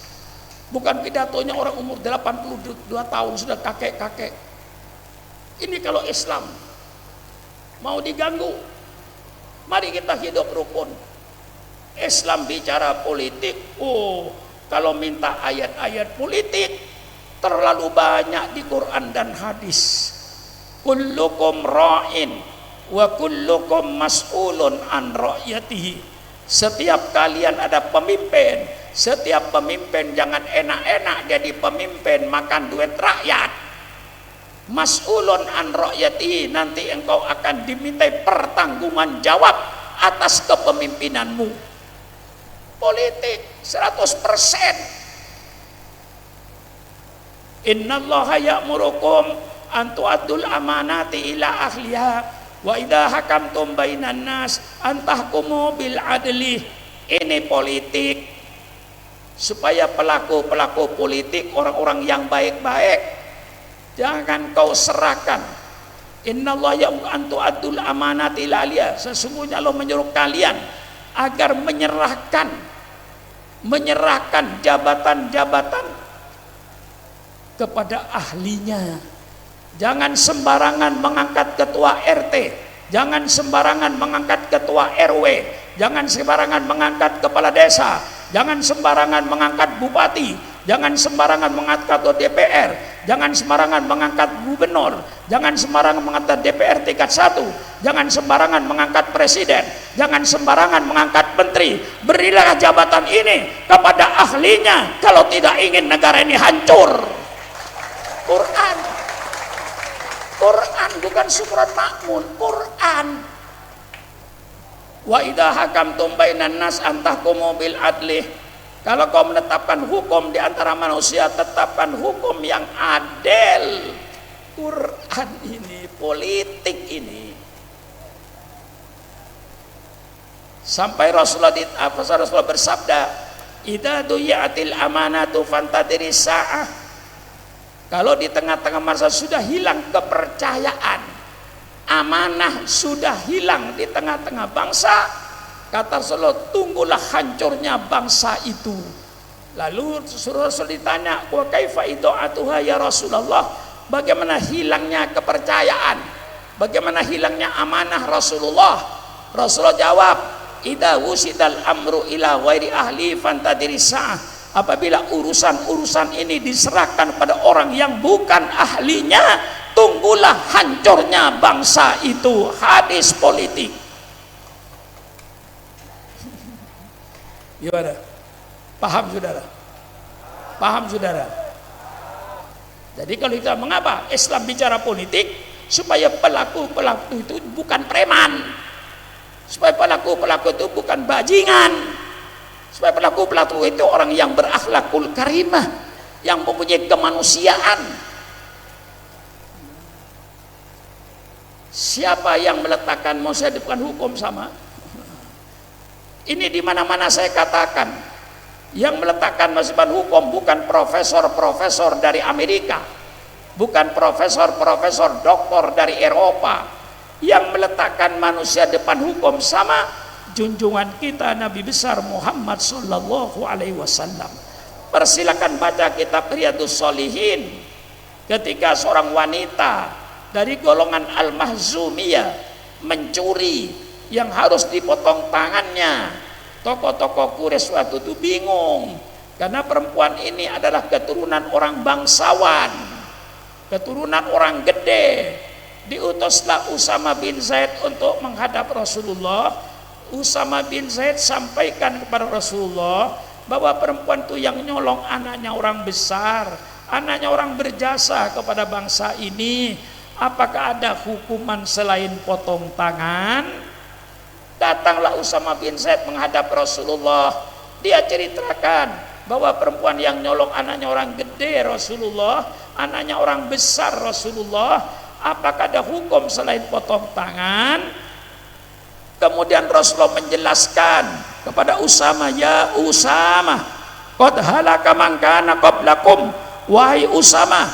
Bukan pidatonya orang umur 82 tahun sudah kakek-kakek. Ini kalau Islam mau diganggu, mari kita hidup rukun. Islam bicara politik, oh kalau minta ayat-ayat politik terlalu banyak di Quran dan hadis. Kullukum ra'in wa kullukum mas'ulun an ra'yatihi. Setiap kalian ada pemimpin, setiap pemimpin jangan enak-enak jadi pemimpin makan duit rakyat. Mas'ulun an ra'yatihi, nanti engkau akan dimintai pertanggungan jawab atas kepemimpinanmu. Politik 100%. Innallaha ya'murukum an tu'addul amanati ila ahliha wa idza hakamtum bainan nas an tahkumu bil adli. Ini politik supaya pelaku-pelaku politik, orang-orang yang baik-baik, jangan kau serahkan. Innallaha ya'muru an tu'addul amanati ila ahliha. Sesungguhnya Allah menyuruh kalian agar menyerahkan jabatan-jabatan kepada ahlinya. Jangan sembarangan mengangkat ketua RT, jangan sembarangan mengangkat ketua RW, jangan sembarangan mengangkat kepala desa, jangan sembarangan mengangkat bupati, jangan sembarangan mengangkat ketua DPR, jangan sembarangan mengangkat gubernur, jangan sembarangan mengangkat DPR tingkat 1, jangan sembarangan mengangkat presiden, jangan sembarangan mengangkat menteri. Berilah jabatan ini kepada ahlinya kalau tidak ingin negara ini hancur. Quran bukan surat Ma'mun, Quran. Wa idza hakamtum bainan nas an tahkumu bil adli. Kalau kau menetapkan hukum di antara manusia, tetapkan hukum yang adil. Quran ini, politik ini. Sampai Rasulullah bersabda, idza duyatil amanatu fantadiri sa'ah. Kalau di tengah-tengah masa sudah hilang kepercayaan, amanah sudah hilang di tengah-tengah bangsa, kata Rasulullah, tunggulah hancurnya bangsa itu. Lalu Rasul ditanya, wa kaifa idu'atuha ya Rasulullah, bagaimana hilangnya kepercayaan, bagaimana hilangnya amanah Rasulullah? Rasulullah jawab, idza wusidal amru ila ghairi ahli fantadiri sa'ah. Apabila urusan-urusan ini diserahkan pada orang yang bukan ahlinya, tunggulah hancurnya bangsa itu. Hadis politik. Gimana? Paham saudara? Paham saudara? Jadi kalau kita mengapa Islam bicara politik, supaya pelaku-pelaku itu bukan preman, supaya pelaku-pelaku itu bukan bajingan, supaya pelaku-pelaku itu orang yang berakhlakul karimah, yang mempunyai kemanusiaan. Siapa yang meletakkan, mau saya depan hukum sama? Ini di mana-mana saya katakan, yang meletakkan masukan hukum bukan profesor-profesor dari Amerika, bukan profesor-profesor doktor dari Eropa. Yang meletakkan manusia depan hukum sama junjungan kita Nabi besar Muhammad sallallahu alaihi wasallam. Persilakan baca kitab Riyadhus Shalihin, ketika seorang wanita dari golongan Al-Mahzumiyah mencuri yang harus dipotong tangannya. Tokoh-tokoh Quraisy waktu itu bingung, karena perempuan ini adalah keturunan orang bangsawan, keturunan orang gede. Diutuslah Usama bin Zaid untuk menghadap Rasulullah. Usama bin Zaid sampaikan kepada Rasulullah bahwa perempuan itu yang nyolong anaknya orang besar, anaknya orang berjasa kepada bangsa ini. Apakah ada hukuman selain potong tangan? Datanglah Usama bin Zaid menghadap Rasulullah. Dia ceritakan bahwa perempuan yang nyolong anaknya orang gede Rasulullah, anaknya orang besar Rasulullah, apakah ada hukum selain potong tangan? Kemudian Rasulullah menjelaskan kepada Usama, ya Usama, qad halaka man kana qablakum, wahai Usama,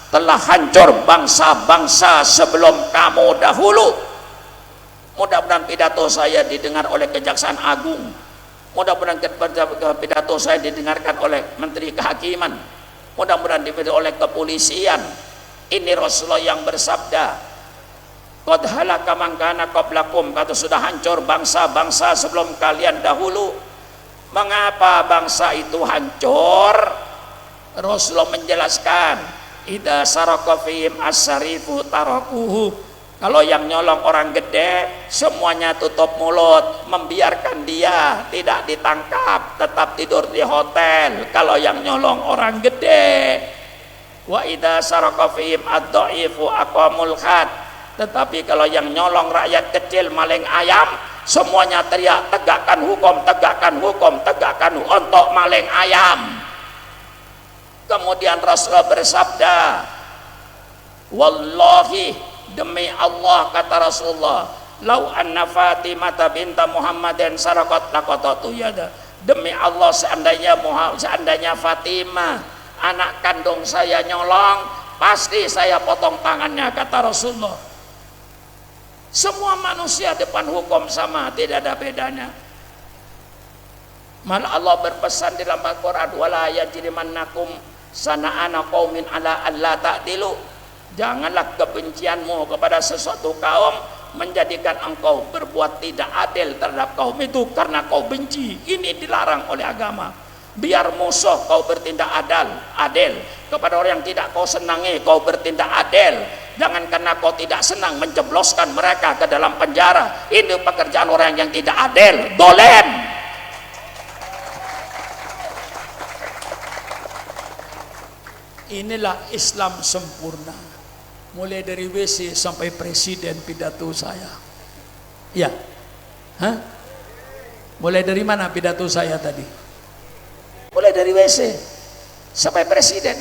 telah hancur bangsa-bangsa sebelum kamu dahulu. Mudah-mudahan pidato saya didengar oleh Kejaksaan Agung, mudah-mudahan pidato saya didengarkan oleh Menteri Kehakiman, mudah-mudahan didengar oleh kepolisian. Ini Rasulullah yang bersabda, qad halaka man kana qablakum, kata sudah hancur bangsa-bangsa sebelum kalian dahulu. Mengapa bangsa itu hancur? Rasulullah menjelaskan, idza saraka fihim as-sarifu tarakuhu. Kalau yang nyolong orang gede, semuanya tutup mulut, membiarkan dia tidak ditangkap, tetap tidur di hotel. Kalau yang nyolong orang gede, wa idza saraka fihim ad-dhaifu aqamul khat. Tetapi kalau yang nyolong rakyat kecil, maling ayam, semuanya teriak, tegakkan hukum, tegakkan hukum, tegakkan hukum untuk maling ayam. Kemudian Rasulullah bersabda, wallahi, demi Allah, kata Rasulullah, lau anna Fatimah binta Muhammadin sarakat laqatatu yada. Demi Allah, seandainya Fatimah anak kandung saya nyolong, pasti saya potong tangannya, kata Rasulullah. Semua manusia depan hukum sama, tidak ada bedanya. Malah Allah berpesan di dalam Al-Quran, wala yajrimannakum sana'ana qaumin ala alla ta'dilu. Janganlah kebencianmu kepada sesuatu kaum menjadikan engkau berbuat tidak adil terhadap kaum itu karena kau benci. Ini dilarang oleh agama. Biar musuh kau bertindak adil kepada orang yang tidak kau senangi, kau bertindak adil. Jangan karena kau tidak senang menjebloskan mereka ke dalam penjara. Ini pekerjaan orang yang tidak adil, dolen. Inilah Islam sempurna. Mulai dari WC sampai presiden pidato saya. Ya. Hah? Mulai dari mana pidato saya tadi? Mulai dari WC sampai presiden.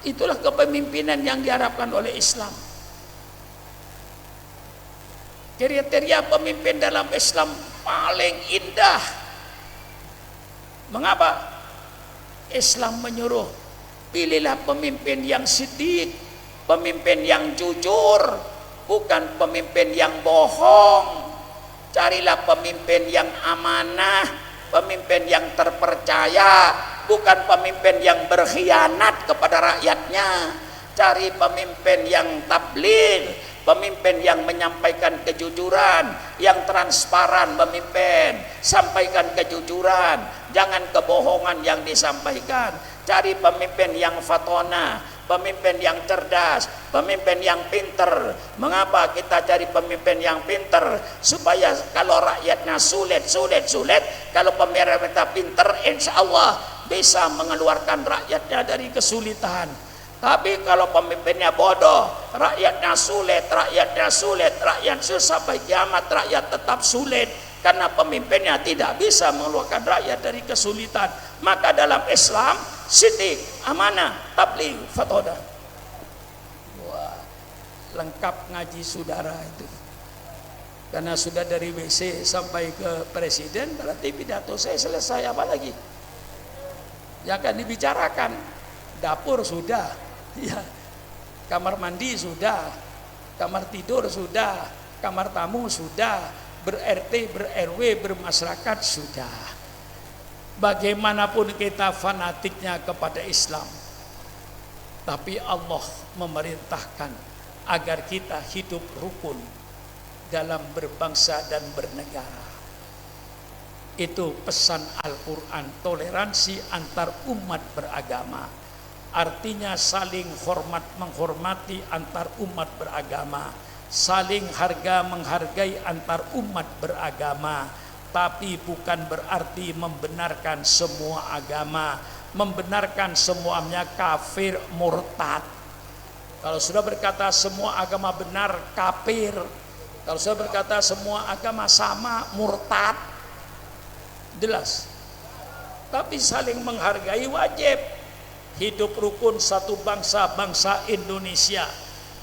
Itulah kepemimpinan yang diharapkan oleh Islam. Kriteria pemimpin dalam Islam paling indah. Mengapa? Islam menyuruh, pilihlah pemimpin yang siddiq, pemimpin yang jujur, bukan pemimpin yang bohong. Carilah pemimpin yang amanah, pemimpin yang terpercaya, bukan pemimpin yang berkhianat kepada rakyatnya. Cari pemimpin yang tabligh, pemimpin yang menyampaikan kejujuran, yang transparan memimpin, sampaikan kejujuran, jangan kebohongan yang disampaikan. Cari pemimpin yang fatona, pemimpin yang cerdas, pemimpin yang pinter. Mengapa kita cari pemimpin yang pinter? Supaya kalau rakyatnya sulit, kalau pemerintah pinter, insya Allah bisa mengeluarkan rakyatnya dari kesulitan. Tapi kalau pemimpinnya bodoh, rakyatnya sulit, rakyat susah sampai kiamat, rakyat tetap sulit karena pemimpinnya tidak bisa mengeluarkan rakyat dari kesulitan. Maka dalam Islam, siddiq, amanah, tabligh, fatodah. Wah, lengkap ngaji saudara itu. Karena sudah dari WC sampai ke presiden, berarti pidato saya selesai, apa lagi? Yang akan dibicarakan, dapur sudah, ya, kamar mandi sudah, kamar tidur sudah, kamar tamu sudah, ber-RT, ber-RW, bermasyarakat sudah. Bagaimanapun kita fanatiknya kepada Islam, tapi Allah memerintahkan agar kita hidup rukun dalam berbangsa dan bernegara. Itu pesan Al-Quran, toleransi antar umat beragama. Artinya saling hormat menghormati antar umat beragama, saling harga menghargai antar umat beragama. Tapi bukan berarti membenarkan semua agama, membenarkan semuanya kafir murtad. Kalau sudah berkata semua agama benar, kafir. Kalau sudah berkata semua agama sama, murtad. Jelas. Tapi saling menghargai wajib. Hidup rukun satu bangsa, bangsa Indonesia.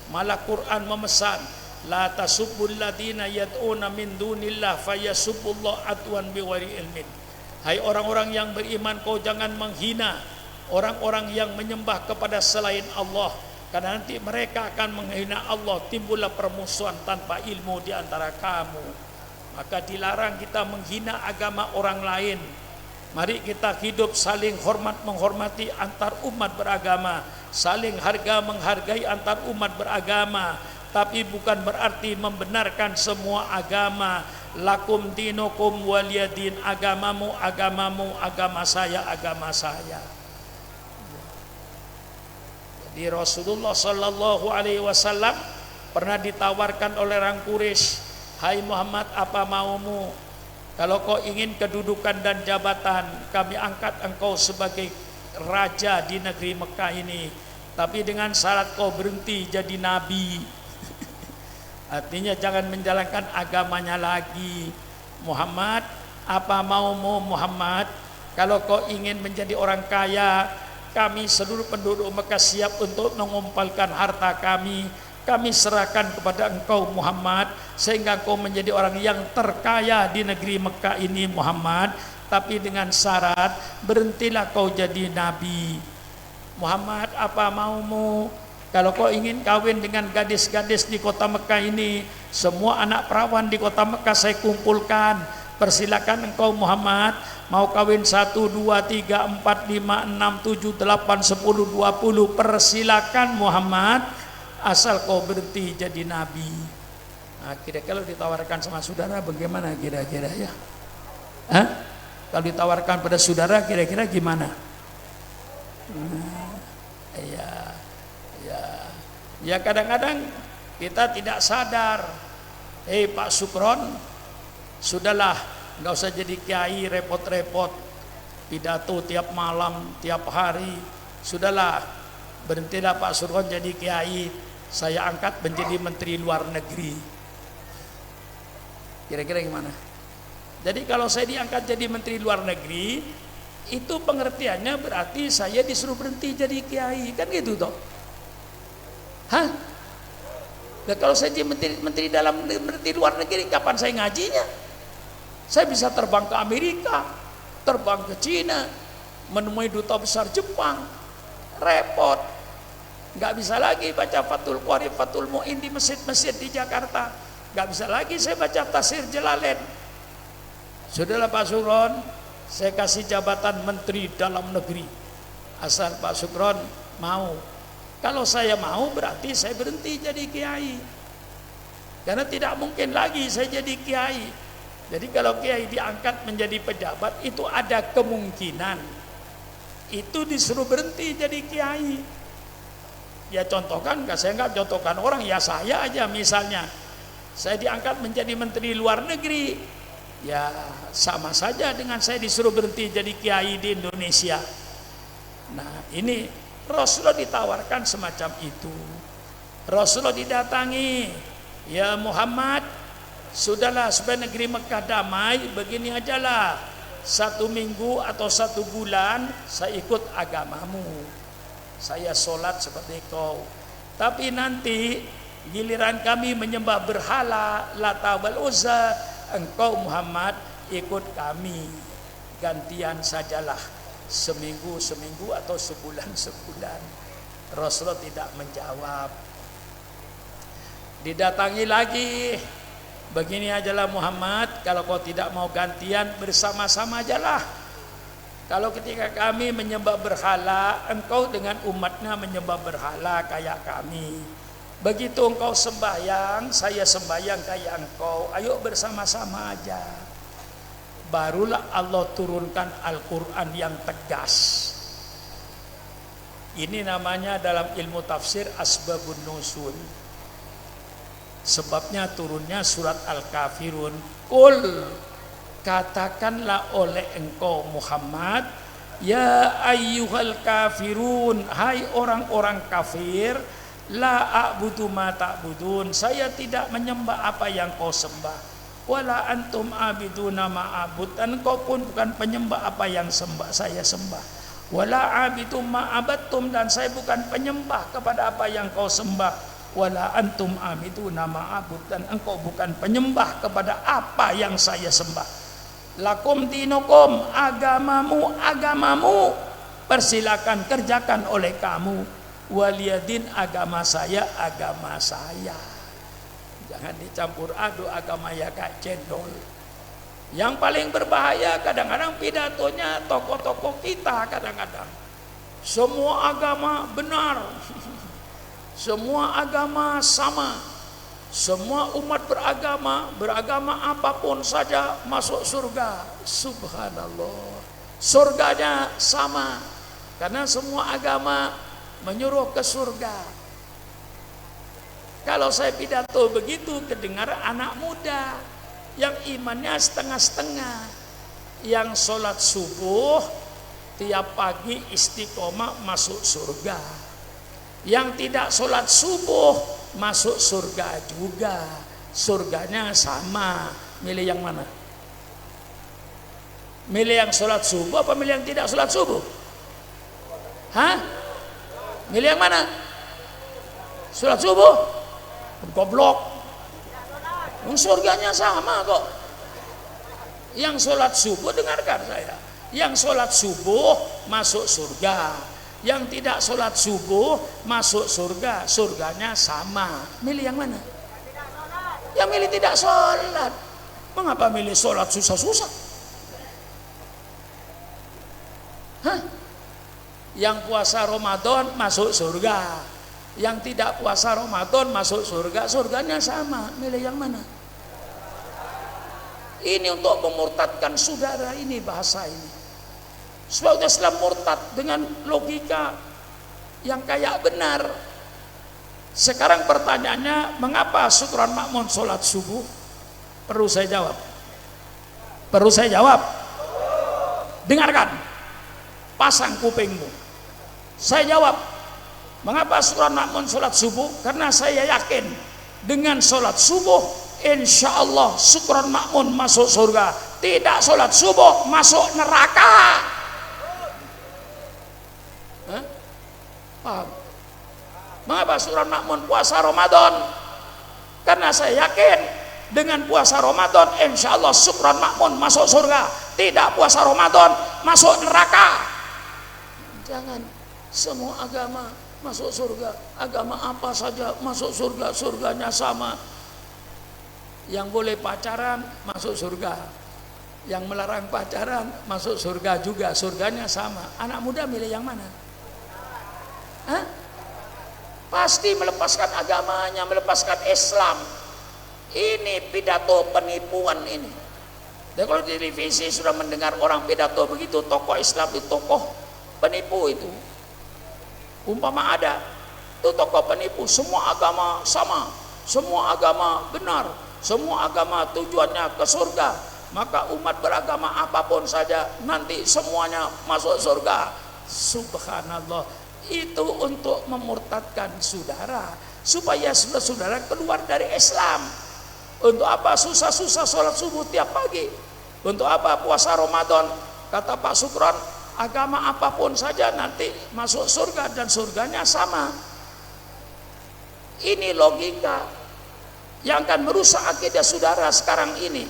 Malah Quran memesan, la tasubbul ladina yad'una min dunillah fayasubbullah adwan biwari ilmin. Hai orang-orang yang beriman, kau jangan menghina orang-orang yang menyembah kepada selain Allah, karena nanti mereka akan menghina Allah, timbullah permusuhan tanpa ilmu di antara kamu. Maka dilarang kita menghina agama orang lain. Mari kita hidup saling hormat menghormati antar umat beragama, saling harga menghargai antar umat beragama. tapi bukan berarti membenarkan semua agama. Lakum dinukum waliyadin, agamamu agamamu, agama saya agama saya. Jadi Rasulullah Shallallahu Alaihi Wasallam pernah ditawarkan oleh orang Quraisy, hai Muhammad, apa maumu? Kalau kau ingin kedudukan dan jabatan, kami angkat engkau sebagai raja di negeri Mekah ini, tapi dengan syarat kau berhenti jadi nabi. Artinya jangan menjalankan agamanya lagi. Muhammad, apa maumu Muhammad? Kalau kau ingin menjadi orang kaya, kami seluruh penduduk Mekah siap untuk mengumpulkan harta kami. Kami serahkan kepada engkau Muhammad, sehingga engkau menjadi orang yang terkaya di negeri Mekah ini Muhammad. Tapi dengan syarat, berhentilah kau jadi nabi. Muhammad, apa maumu? Kalau kau ingin kawin dengan gadis-gadis di kota Mekah ini, semua anak perawan di kota Mekah saya kumpulkan. Persilakan engkau Muhammad, mau kawin 1, 2, 3, 4, 5, 6, 7, 8, 10, 20, persilakan Muhammad, asal kau berhenti jadi nabi. Nah, kira-kira kalau ditawarkan sama saudara bagaimana kira-kira ya? Hah? Kalau ditawarkan pada saudara kira-kira gimana? Ya kadang-kadang kita tidak sadar. Pak Sukron, sudahlah, nggak usah jadi kiai repot-repot pidato tiap malam, tiap hari. Sudahlah, berhentilah Pak Sukron jadi kiai. Saya angkat menjadi menteri luar negeri. Kira-kira gimana? Jadi kalau saya diangkat jadi menteri luar negeri, itu pengertiannya berarti saya disuruh berhenti jadi kiai, kan gitu toh? Hah? Nah, kalau saya jadi menteri luar negeri, kapan saya ngajinya? Saya bisa terbang ke Amerika, terbang ke Cina, menemui duta besar Jepang, repot. Nggak bisa lagi baca Fathul Qorib, Fathul Mu'in di masjid-masjid di Jakarta. Nggak bisa lagi saya baca tafsir Jalalain. Sudahlah Pak Sukron, saya kasih jabatan Menteri Dalam Negeri, asal Pak Sukron mau. Kalau saya mau berarti saya berhenti jadi kiai, karena tidak mungkin lagi saya jadi kiai. Jadi kalau kiai diangkat menjadi pejabat, itu ada kemungkinan itu disuruh berhenti jadi kiai. Ya contohkan, saya nggak contohkan orang, ya saya aja misalnya, saya diangkat menjadi menteri luar negeri, ya sama saja dengan saya disuruh berhenti jadi kiai di Indonesia. Nah ini Rasulullah ditawarkan semacam itu. Rasulullah didatangi, ya Muhammad, sudahlah supaya negeri Mekah damai, begini ajalah, 1 minggu atau 1 bulan saya ikut agamamu, saya sholat seperti kau, tapi nanti giliran kami menyembah berhala Lata wal Uzza, engkau Muhammad ikut kami, gantian sajalah, seminggu atau sebulan. Rasulullah tidak menjawab. Didatangi lagi, begini ajalah Muhammad, kalau kau tidak mau gantian, bersama-sama ajalah. Kalau ketika kami menyembah berhala, engkau dengan umatnya menyembah berhala kayak kami. Begitu engkau sembahyang, saya sembahyang kayak engkau, ayo bersama-sama aja. Barulah Allah turunkan Al-Quran yang tegas. Ini namanya dalam ilmu tafsir asbabun nuzul. Sebabnya turunnya surat Al-Kafirun. Qul, katakanlah oleh engkau Muhammad, ya ayyuhal kafirun, hai orang-orang kafir, la a'budu ma ta'budun, saya tidak menyembah apa yang kau sembah. Wala antum abiduna ma'abud, dan kau pun bukan penyembah apa yang saya sembah. Wala abidu ma'abadtum, dan saya bukan penyembah kepada apa yang kau sembah. Wala antum abiduna ma'abud, dan engkau bukan penyembah kepada apa yang saya sembah. Lakum dinukum, agamamu, persilakan kerjakan oleh kamu. Waliyadin, agama saya. Jangan dicampur aduk agama ya kayak cendol. Yang paling berbahaya kadang-kadang pidatonya tokoh-tokoh kita, kadang-kadang semua agama benar, semua agama sama, Semua umat beragama apapun saja masuk surga. Subhanallah. Surganya sama. Karena semua agama menyuruh ke surga. Kalau saya pidato begitu kedengar anak muda yang imannya setengah-setengah. Yang sholat subuh tiap pagi istiqomah masuk surga. Yang tidak sholat subuh masuk surga juga. Surganya sama. Milih yang mana? Milih yang sholat subuh apa milih yang tidak sholat subuh? Hah? Milih yang mana? Sholat subuh? Goblok. Surganya sama kok. Yang sholat subuh, dengarkan saya, yang sholat subuh masuk surga, yang tidak sholat subuh masuk surga. Surganya sama. Milih yang mana? Yang milih tidak sholat. Mengapa milih sholat susah-susah? Hah? Yang puasa Ramadan masuk surga, yang tidak puasa Ramadan masuk surga. Surganya sama. Milih yang mana? Ini untuk memurtadkan saudara, ini bahasa ini. Sebab Islam murtad dengan logika yang kayak benar. Sekarang pertanyaannya, mengapa Syukron Makmun sholat subuh? Perlu saya jawab? Perlu saya jawab? Dengarkan, pasang kupingmu. Saya jawab, mengapa Syukron Makmun sholat subuh? Karena saya yakin dengan sholat subuh insya Allah Syukron Makmun masuk surga. Tidak sholat subuh masuk neraka. Hah? Paham? Mengapa Syukron Makmun puasa Ramadan? Karena saya yakin dengan puasa Ramadan insya Allah Syukron Makmun masuk surga. Tidak puasa Ramadan masuk neraka. Jangan semua agama masuk surga. Agama apa saja masuk surga. Surganya sama. Yang boleh pacaran masuk surga, yang melarang pacaran masuk surga juga. Surganya sama. Anak muda milih yang mana? Hah? Pasti melepaskan agamanya, melepaskan Islam. Ini pidato penipuan ini. Dan kalau di televisi sudah mendengar orang pidato begitu, tokoh Islam itu tokoh penipu itu. Umpama ada itu tokoh penipu, semua agama sama, semua agama benar, semua agama tujuannya ke surga, maka umat beragama apapun saja nanti semuanya masuk surga. Subhanallah. Itu untuk memurtadkan saudara, supaya saudara keluar dari Islam. Untuk apa susah-susah sholat subuh tiap pagi? Untuk apa puasa Ramadan? Kata Pak Syukron, agama apapun saja nanti masuk surga dan surganya sama. Ini logika yang akan merusak akidah saudara sekarang ini.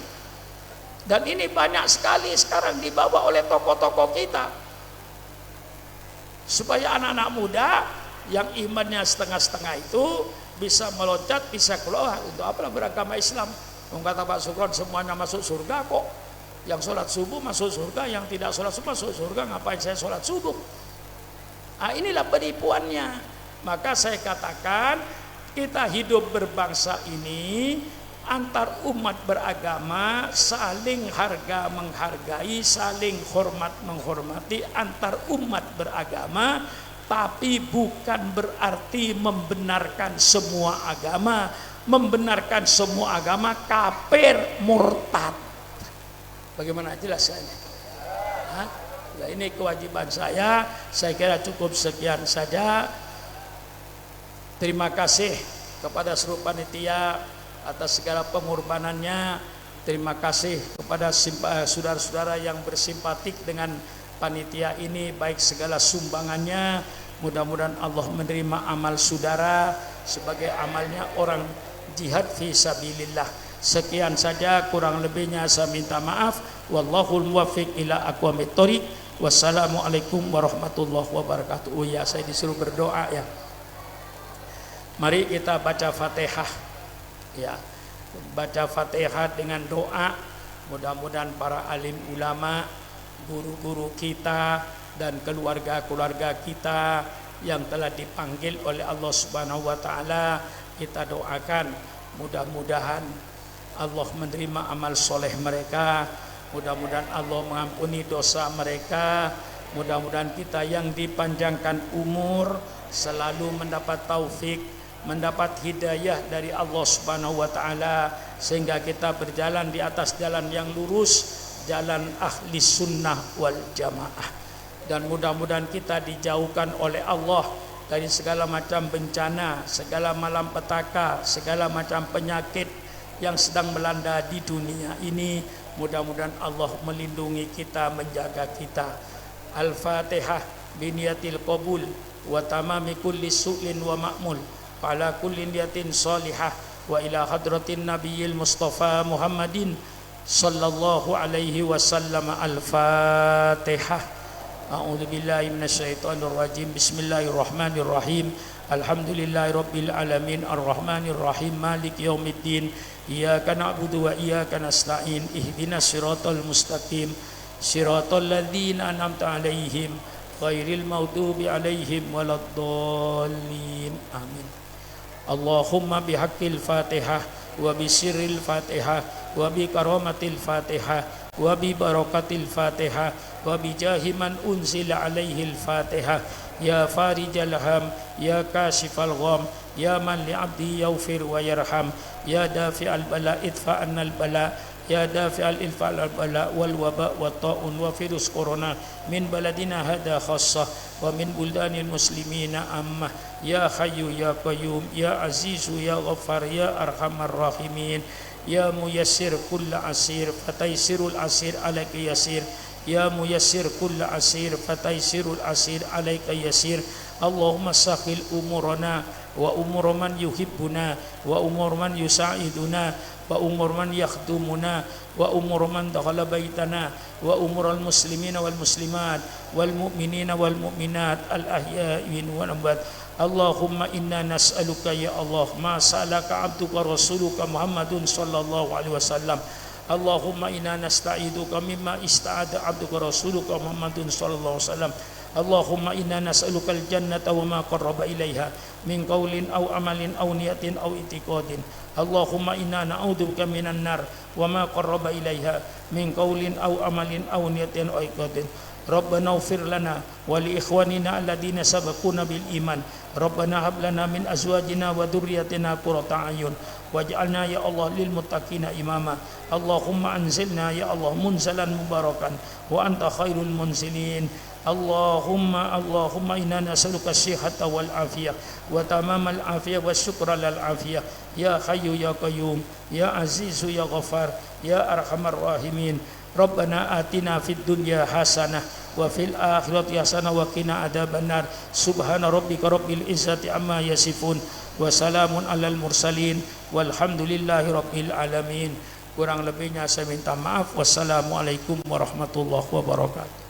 Dan ini banyak sekali sekarang dibawa oleh tokoh-tokoh kita. Supaya anak-anak muda yang imannya setengah-setengah itu bisa meloncat, bisa keluar. Untuk apa beragama Islam? Kata Pak Syukron semuanya masuk surga kok. Yang sholat subuh masuk surga, yang tidak sholat subuh masuk surga. Ngapain saya sholat subuh? Nah, inilah penipuannya. Maka saya katakan, kita hidup berbangsa ini antar umat beragama saling harga menghargai, saling hormat menghormati antar umat beragama, tapi bukan berarti membenarkan semua agama. Membenarkan semua agama kafir, murtad. Bagaimana jelasnya? Nah, ini kewajiban saya kira cukup sekian saja. Terima kasih kepada seluruh panitia atas segala pengorbanannya. Terima kasih kepada saudara-saudara yang bersimpatik dengan panitia ini, baik segala sumbangannya. Mudah-mudahan Allah menerima amal saudara sebagai amalnya orang jihad fi sabilillah. Sekian saja, kurang lebihnya saya minta maaf. Wallahul muwaffiq ila aqwamit thoriq. Wassalamualaikum warahmatullahi wabarakatuh. Oh ya, saya disuruh berdoa ya. Mari kita baca Fatihah ya. Baca Fatihah dengan doa. Mudah-mudahan para alim ulama, guru-guru kita dan keluarga-keluarga kita yang telah dipanggil oleh Allah Subhanahu wa taala, kita doakan Mudah-mudahan Allah menerima amal soleh mereka, mudah-mudahan Allah mengampuni dosa mereka, mudah-mudahan kita yang dipanjangkan umur selalu mendapat taufik, mendapat hidayah dari Allah Subhanahu wa taala, sehingga kita berjalan di atas jalan yang lurus, jalan ahli sunnah wal jamaah. Dan mudah-mudahan kita dijauhkan oleh Allah dari segala macam bencana, segala malapetaka, segala macam penyakit yang sedang melanda di dunia ini. Mudah-mudahan Allah melindungi kita, menjaga kita. Al-Fatihah biniyatil qabul wa tamami kulli su'lin wa ma'mul ala kulli niyatin salihah wa ila hadratin nabiyil mustafa Muhammadin sallallahu alaihi wasallam. Al-Fatihah. A'udzu billahi minasyaitonir rajim. Bismillahirrahmanirrahim. Alhamdulillahirabbil alamin arrahmanir rahim maliki yaumiddin. Iyyaka na'budu wa iyyaka nasta'in. Ihdinas siratal mustaqim. Siratal ladzina an'amta 'alaihim ghairil maghdubi 'alaihim waladdallin. Amin. Allahumma bihaqqil Fatihah wa bisirril Fatihah wa bi karamatil Fatihah wa bi barakatil Fatihah wa bi jahi man unzila 'alaihil Fatihah. Ya farijal ham, ya kashifal gham, ya man li 'abdi yaghfir wa yarham, ya dafi'al bala idfa' annal bala, ya dafi'al ilfa'al bala wal waba wa ta'un wa virus corona min baladina hada khassah wa min buldanil muslimina ammah. Ya hayyu ya qayyum, ya azizu ya ghaffar, ya arhamar rahimin, ya muyassir kulla asir fataysirul asir alaika yasir, ya muyassir kulla asir fataysirul asir alaika yasir. Allahumma sahil umurana wa umur man yuhibbuna wa umur man yusa'iduna wa umur man yakhdumuna wa umur man dakhala baitana wa umur al muslimina wal muslimat wal mu'minina wal mu'minat al ahyain wal amwat. Allahumma inna nas'aluka ya Allah ma sa'alaka abduka rasuluka Muhammadun sallallahu alaihi wasallam. Allahumma inna nasta'iduka mimma ista'ada abduka rasuluka Muhammadun sallallahu alaihi wasallam. Allahumma inna nas'aluka al-jannata wa ma qarraba ilaiha min qaulin aw amalin aw niyatin aw i'tiqadin. Allahumma inna na'udzubika minan nar wa ma qarraba ilaiha min qaulin aw amalin aw niyatin aw i'tiqadin. Rabbana ighfir lana wa li ikhwanina alladziina sabaquna bil iman. Rabbana hab lana min azwajina wa dhurriyyatina qurrata a'yun waj'alna ya Allah lil muttaqina imama. Allahumma anzilna ya Allah munzalan mubarakan wa anta khairul munzilin. Allahumma inna nas'aluka as-sihhata wal afiyah wa tamamal afiyah wa syukra lal afiyah. Ya hayyu ya qayyum, ya azizu ya ghaffar, ya arhamar rahimin. Rabbana atina fid dunya hasanah wa fil akhirati hasanah wa qina adzabannar. Subhana rabbika rabbil izzati amma yasifun wa salamun alal mursalin walhamdulillahi rabbil alamin. Kurang lebihnya saya minta maaf. Wassalamualaikum warahmatullahi wabarakatuh.